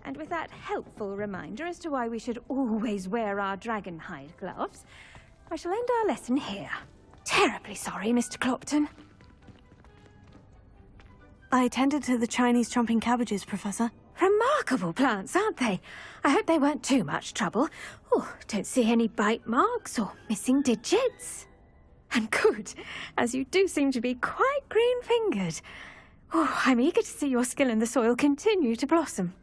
And with that helpful reminder as to why we should always wear our dragon hide gloves, I shall end our lesson here. Terribly sorry, Mr. Clopton. I attended to the Chinese chomping cabbages, Professor. Remarkable plants, aren't they? I hope they weren't too much trouble. Oh, don't see any bite marks or missing digits. And good, as you do seem to be quite green-fingered. Oh, I'm eager to see your skill in the soil continue to blossom.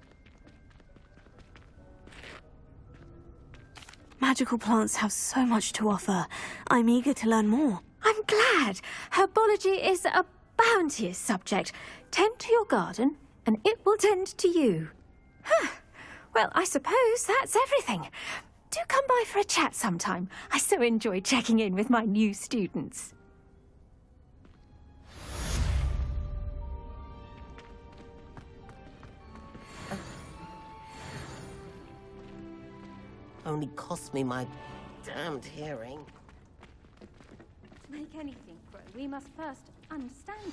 Magical plants have so much to offer. I'm eager to learn more. I'm glad. Herbology is a bounteous subject. Tend to your garden, and it will tend to you. Huh. Well, I suppose that's everything. Do come by for a chat sometime. I so enjoy checking in with my new students. Only cost me my damned hearing. To make anything grow, we must first understand it.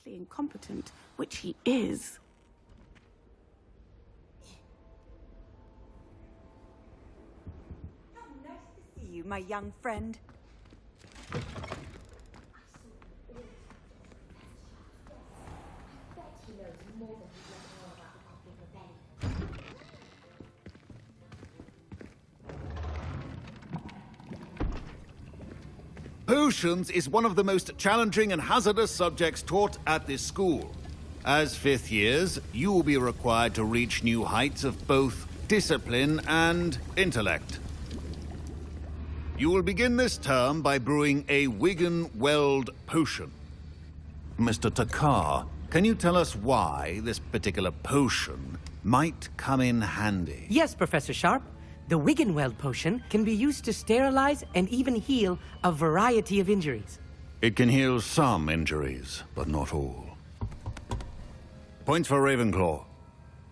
Incompetent, which he is. How nice to see you, my young friend. Potions is one of the most challenging and hazardous subjects taught at this school. As fifth years, you will be required to reach new heights of both discipline and intellect. You will begin this term by brewing a Wiggenweld potion. Mr. Takar, can you tell us why this particular potion might come in handy? Yes, Professor Sharp. The Wiggenweld potion can be used to sterilize and even heal a variety of injuries. It can heal some injuries, but not all. Points for Ravenclaw.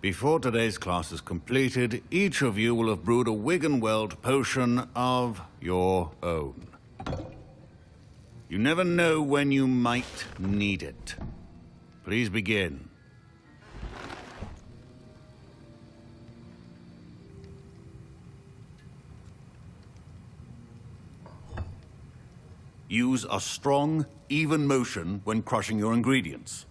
Before today's class is completed, each of you will have brewed a Wiggenweld potion of your own. You never know when you might need it. Please begin. Use a strong, even motion when crushing your ingredients.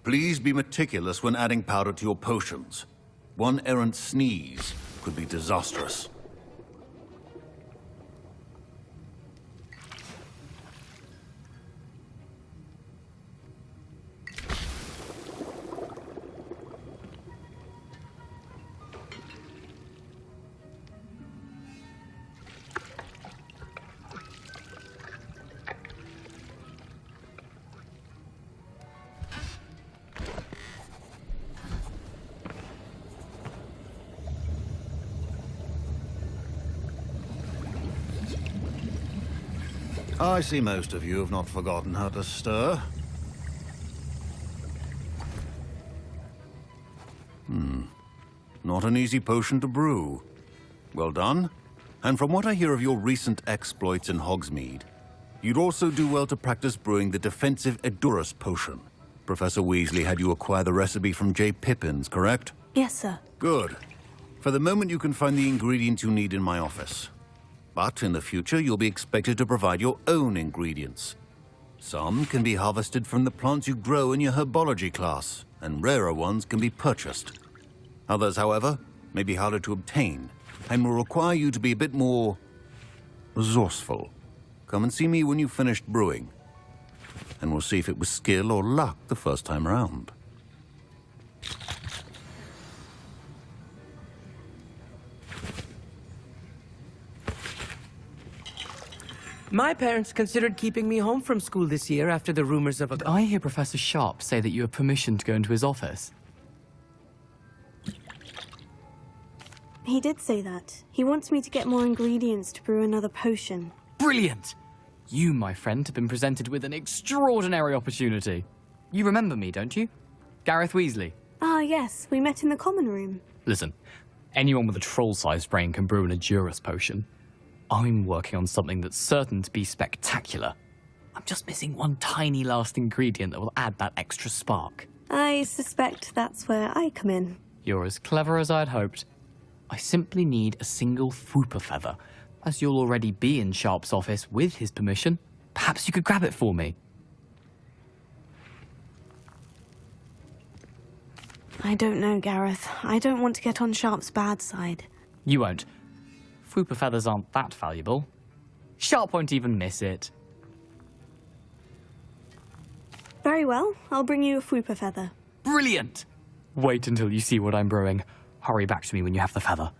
Please be meticulous when adding powder to your potions. One errant sneeze could be disastrous. I see most of you have not forgotten how to stir. Not an easy potion to brew. Well done. And from what I hear of your recent exploits in Hogsmeade, you'd also do well to practice brewing the defensive Edurus potion. Professor Weasley had you acquire the recipe from J. Pippins, correct? Yes, sir. Good. For the moment, you can find the ingredients you need in my office. But in the future, you'll be expected to provide your own ingredients. Some can be harvested from the plants you grow in your herbology class, and rarer ones can be purchased. Others, however, may be harder to obtain, and will require you to be a bit more resourceful. Come and see me when you've finished brewing, and we'll see if it was skill or luck the first time around. My parents considered keeping me home from school this year after the rumors of a... I hear Professor Sharp say that you have permission to go into his office. He did say that. He wants me to get more ingredients to brew another potion. Brilliant! You, my friend, have been presented with an extraordinary opportunity. You remember me, don't you? Gareth Weasley. Ah, yes. We met in the common room. Listen, anyone with a troll-sized brain can brew an Edurus potion. I'm working on something that's certain to be spectacular. I'm just missing one tiny last ingredient that will add that extra spark. I suspect that's where I come in. You're as clever as I'd hoped. I simply need a single Fwooper feather. As you'll already be in Sharp's office with his permission, perhaps you could grab it for me. I don't know, Gareth. I don't want to get on Sharp's bad side. You won't. Fwooper feathers aren't that valuable. Sharp won't even miss it. Very well. I'll bring you a Fwooper feather. Brilliant! Wait until you see what I'm brewing. Hurry back to me when you have the feather.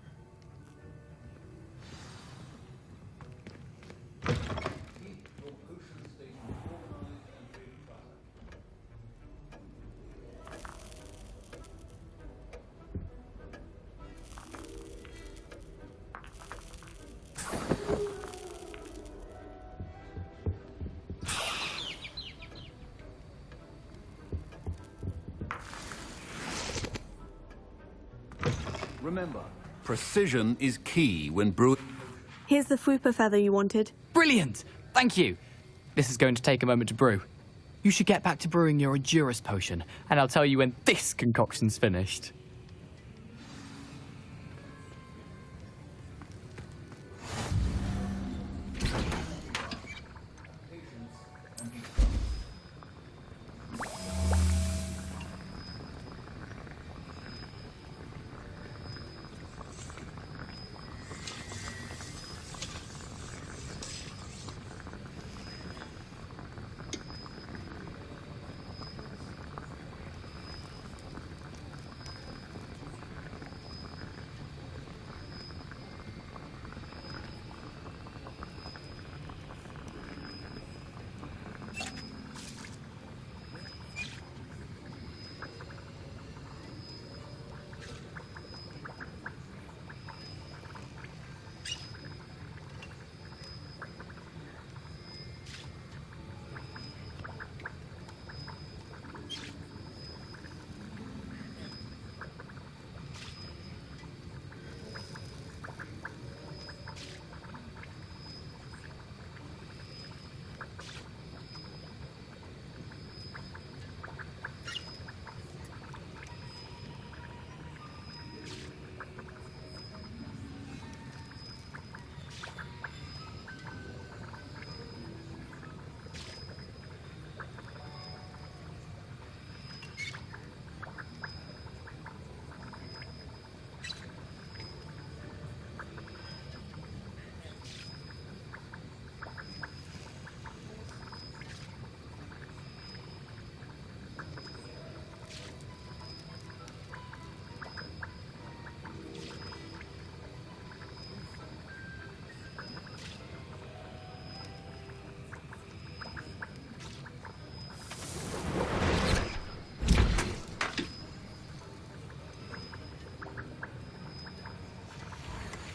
Remember, precision is key when brewing. Here's the Fwooper feather you wanted. Brilliant! Thank you! This is going to take a moment to brew. You should get back to brewing your Edurus potion, and I'll tell you when this concoction's finished.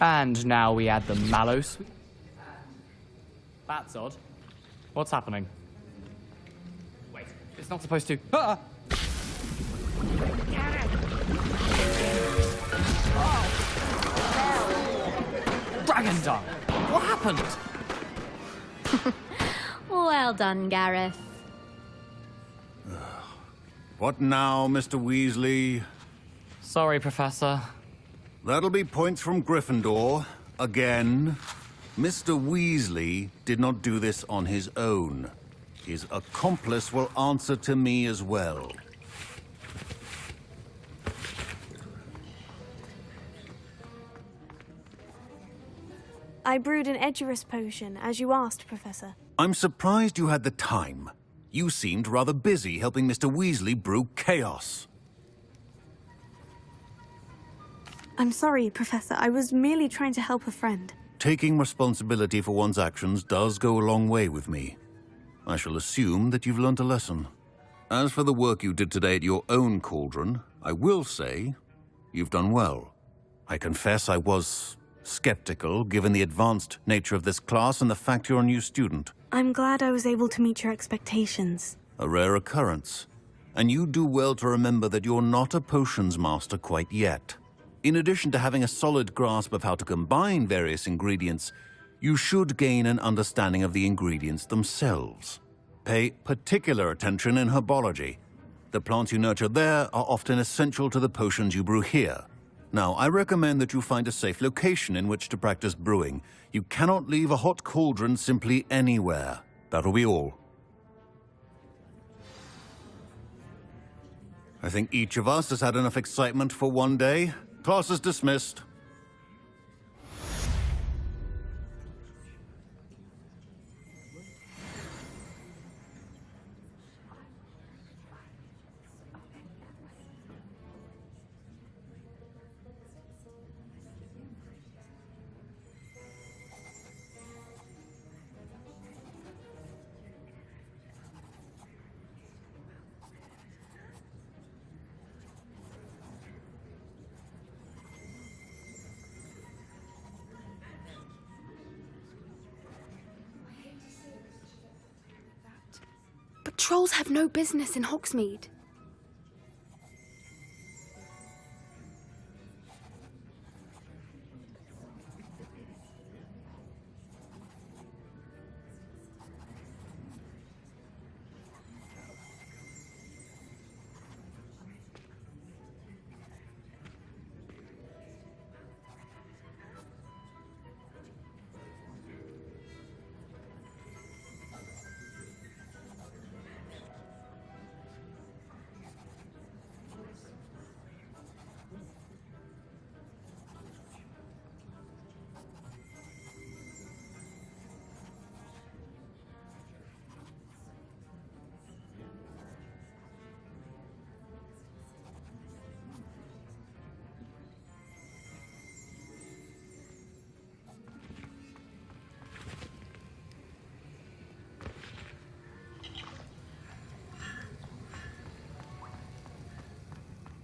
And now we add the mallow sweet. That's odd. What's happening? Wait, it's not supposed to. Ah! Dragon dung! What happened? Well done, Gareth. What now, Mr. Weasley? Sorry, Professor. That'll be points from Gryffindor. Again. Mr. Weasley did not do this on his own. His accomplice will answer to me as well. I brewed an Edgerus potion, as you asked, Professor. I'm surprised you had the time. You seemed rather busy helping Mr. Weasley brew chaos. I'm sorry, Professor. I was merely trying to help a friend. Taking responsibility for one's actions does go a long way with me. I shall assume that you've learnt a lesson. As for the work you did today at your own cauldron, I will say you've done well. I confess I was skeptical, given the advanced nature of this class and the fact you're a new student. I'm glad I was able to meet your expectations. A rare occurrence. And you do well to remember that you're not a potions master quite yet. In addition to having a solid grasp of how to combine various ingredients, you should gain an understanding of the ingredients themselves. Pay particular attention in herbology. The plants you nurture there are often essential to the potions you brew here. Now, I recommend that you find a safe location in which to practice brewing. You cannot leave a hot cauldron simply anywhere. That'll be all. I think each of us has had enough excitement for one day. Class is dismissed. But trolls have no business in Hogsmeade.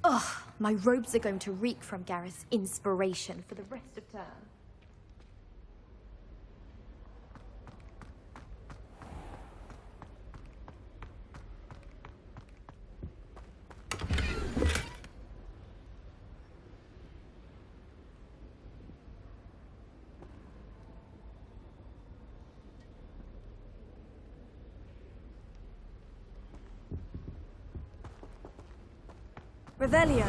Ugh, my robes are going to reek from Gareth's inspiration for the rest of term. Revelio.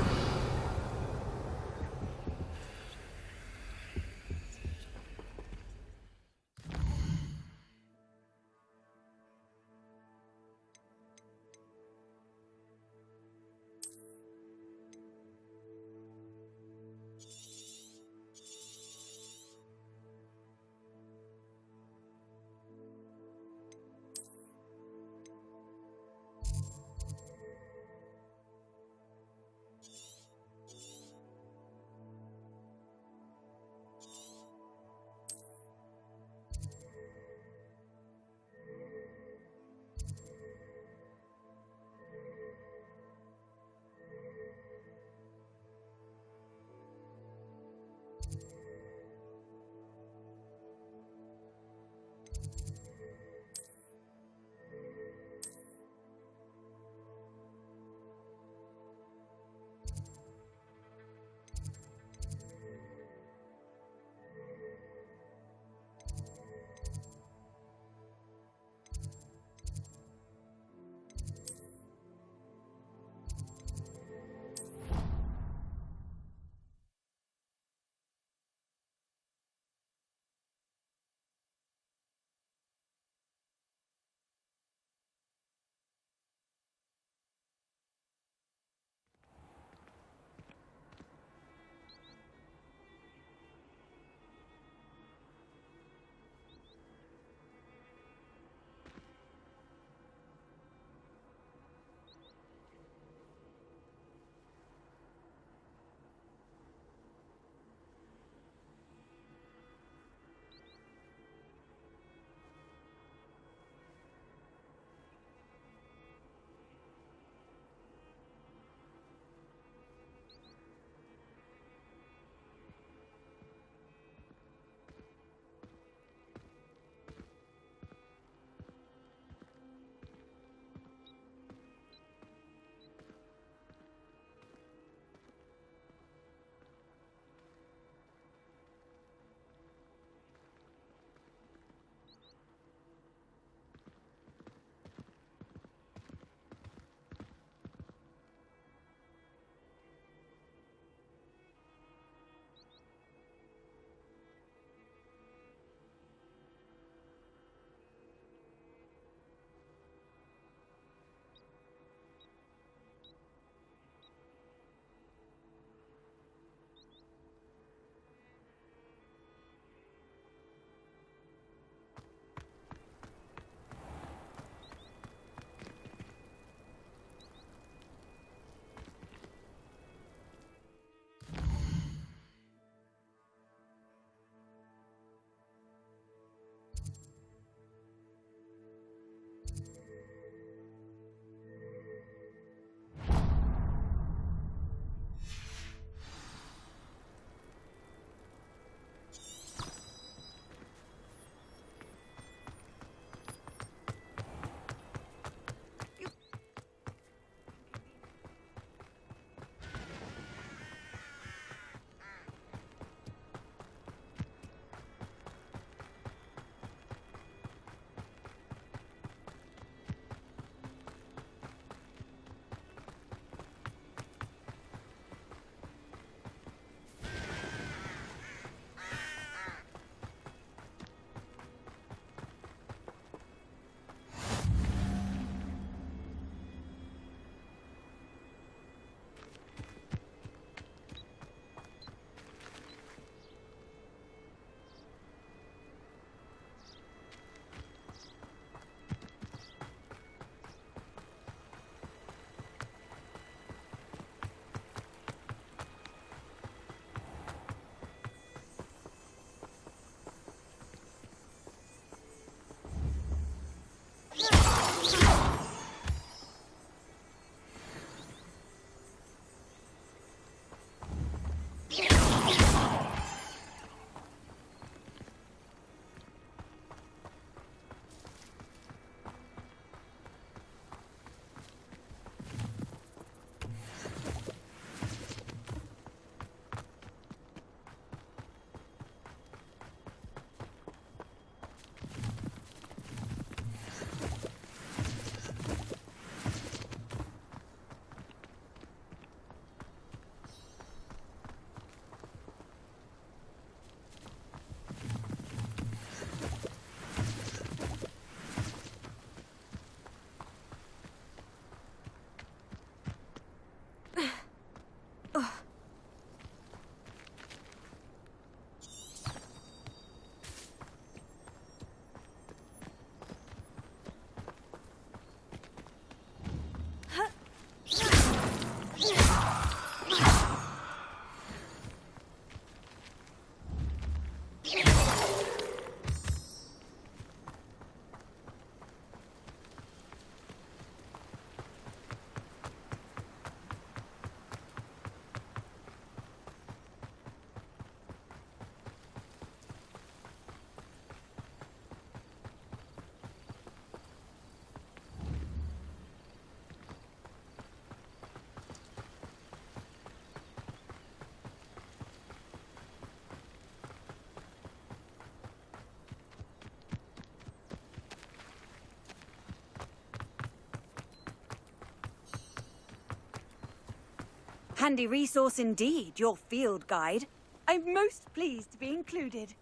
handy resource indeed, your field guide. I'm most pleased to be included.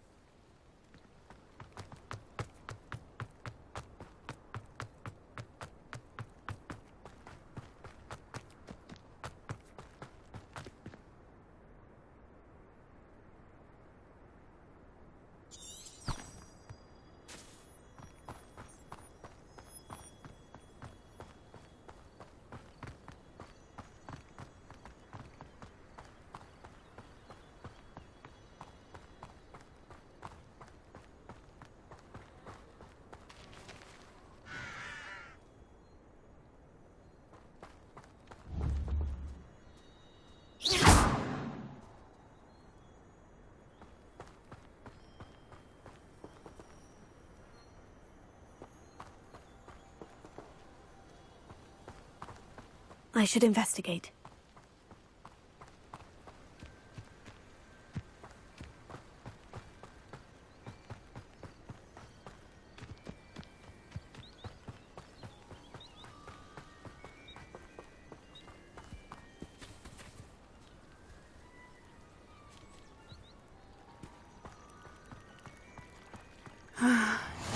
I should investigate.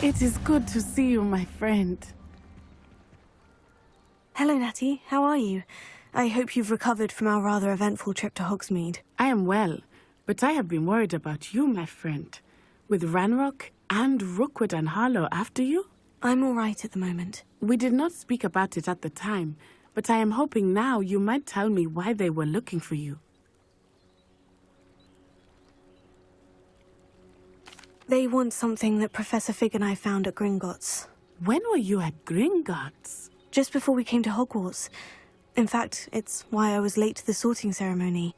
It is good to see you, my friend. Hello, Natty. How are you? I hope you've recovered from our rather eventful trip to Hogsmeade. I am well, but I have been worried about you, my friend. With Ranrock and Rookwood and Harlow after you? I'm all right at the moment. We did not speak about it at the time, but I am hoping now you might tell me why they were looking for you. They want something that Professor Fig and I found at Gringotts. When were you at Gringotts? Just before we came to Hogwarts. In fact, it's why I was late to the sorting ceremony.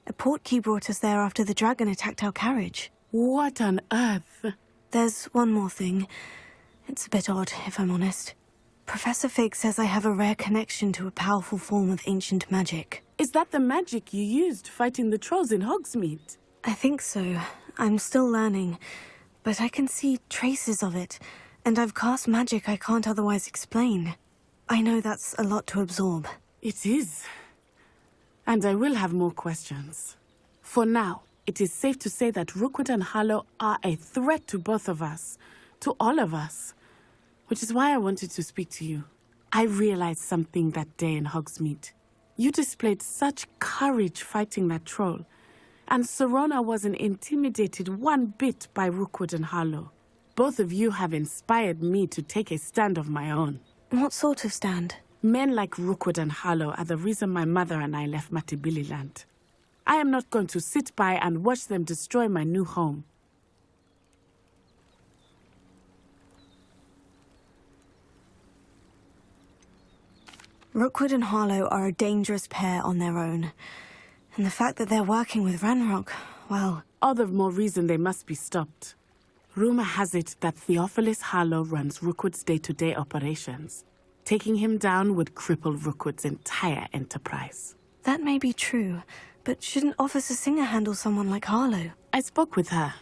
A portkey brought us there after the dragon attacked our carriage. What on earth? There's one more thing. It's a bit odd, if I'm honest. Professor Fig says I have a rare connection to a powerful form of ancient magic. Is that the magic you used fighting the trolls in Hogsmeade? I think so. I'm still learning, but I can see traces of it, and I've cast magic I can't otherwise explain. I know that's a lot to absorb. It is. And I will have more questions. For now, it is safe to say that Rookwood and Harlow are a threat to both of us, to all of us, which is why I wanted to speak to you. I realized something that day in Hogsmeade. You displayed such courage fighting that troll, and Serona wasn't intimidated one bit by Rookwood and Harlow. Both of you have inspired me to take a stand of my own. What sort of stand? Men like Rookwood and Harlow are the reason my mother and I left Matabeleland. I am not going to sit by and watch them destroy my new home. Rookwood and Harlow are a dangerous pair on their own. And the fact that they're working with Ranrock, well... All the more reason they must be stopped. Rumor has it that Theophilus Harlow runs Rookwood's day-to-day operations. Taking him down would cripple Rookwood's entire enterprise. That may be true, but shouldn't Officer Singer handle someone like Harlow? I spoke with her.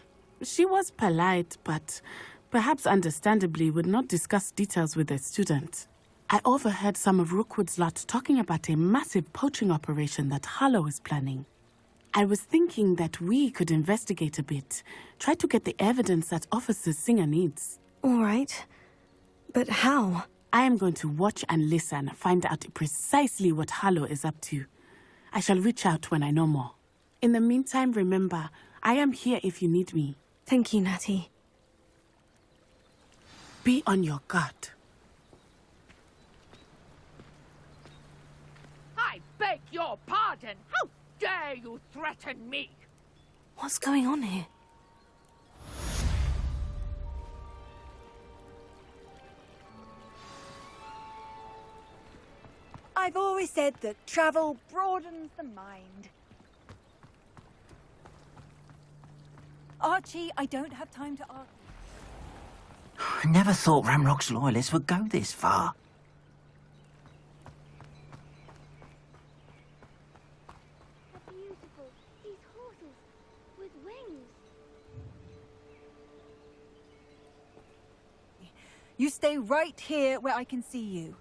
She was polite, but perhaps understandably would not discuss details with a student. I overheard some of Rookwood's lot talking about a massive poaching operation that Harlow is planning. I was thinking that we could investigate a bit, try to get the evidence that Officer Singer needs. All right. But how? I am going to watch and listen, find out precisely what Harlow is up to. I shall reach out when I know more. In the meantime, remember, I am here if you need me. Thank you, Natty. Be on your guard. I beg your pardon. How dare you threaten me? What's going on here? I've always said that travel broadens the mind. Archie, I don't have time to argue. I never thought Ranrock's loyalists would go this far. They're beautiful. These horses with wings. You stay right here where I can see you.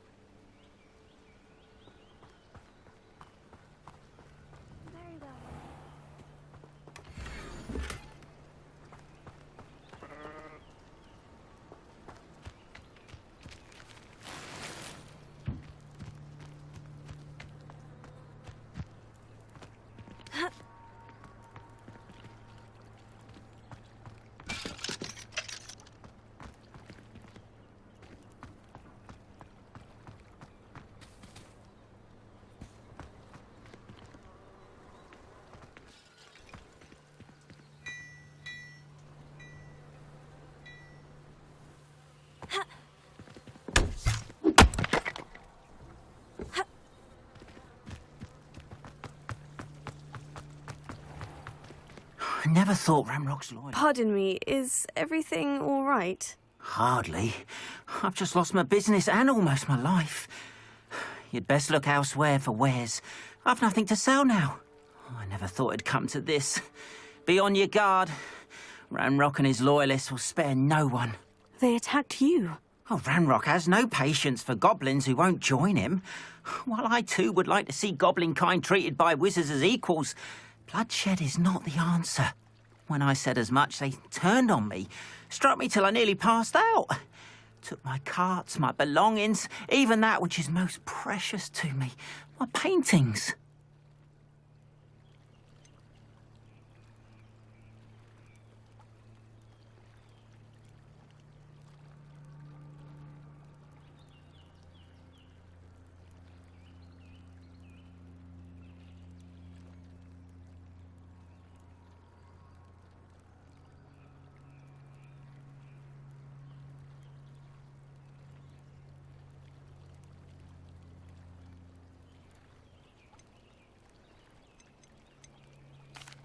I never thought Ramrock's loyal. Pardon me, is everything all right? Hardly. I've just lost my business and almost my life. You'd best look elsewhere for wares. I've nothing to sell now. I never thought it'd come to this. Be on your guard. Ramrock and his loyalists will spare no one. They attacked you. Oh, Ramrock has no patience for goblins who won't join him. While I too would like to see goblin kind treated by wizards as equals, bloodshed is not the answer. When I said as much, they turned on me, struck me till I nearly passed out. Took my carts, my belongings, even that which is most precious to me, my paintings.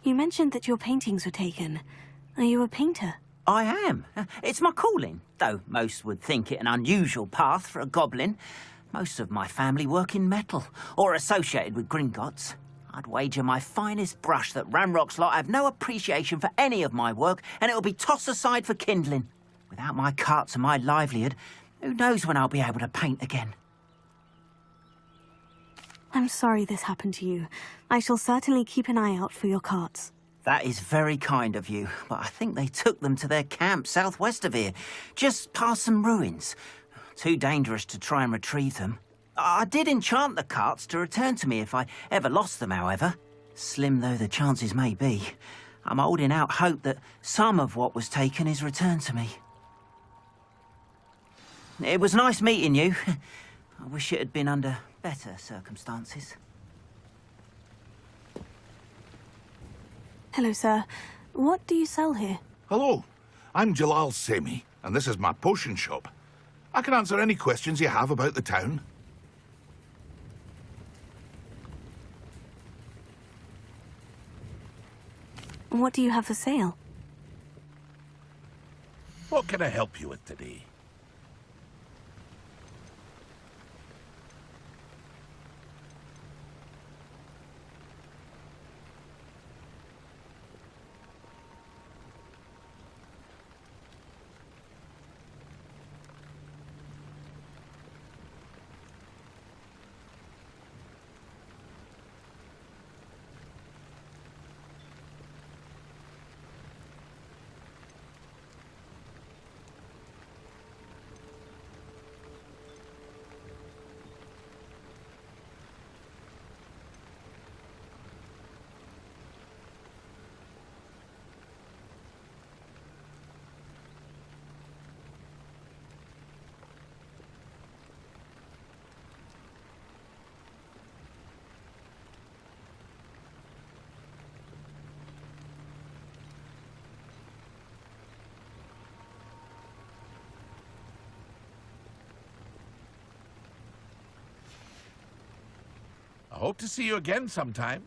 You mentioned that your paintings were taken. Are you a painter? I am. It's my calling, though most would think it an unusual path for a goblin. Most of my family work in metal, or associated with Gringotts. I'd wager my finest brush that Ramrock's lot have no appreciation for any of my work, and it'll be tossed aside for kindling. Without my carts and my livelihood, who knows when I'll be able to paint again. I'm sorry this happened to you. I shall certainly keep an eye out for your carts. That is very kind of you, but I think they took them to their camp southwest of here, just past some ruins. Too dangerous to try and retrieve them. I did enchant the carts to return to me if I ever lost them, however. Slim though the chances may be, I'm holding out hope that some of what was taken is returned to me. It was nice meeting you. I wish it had been under better circumstances. Hello, sir. What do you sell here? Hello, I'm Jalal Semi, and this is my potion shop. I can answer any questions you have about the town. What do you have for sale? What can I help you with today? I hope to see you again sometime.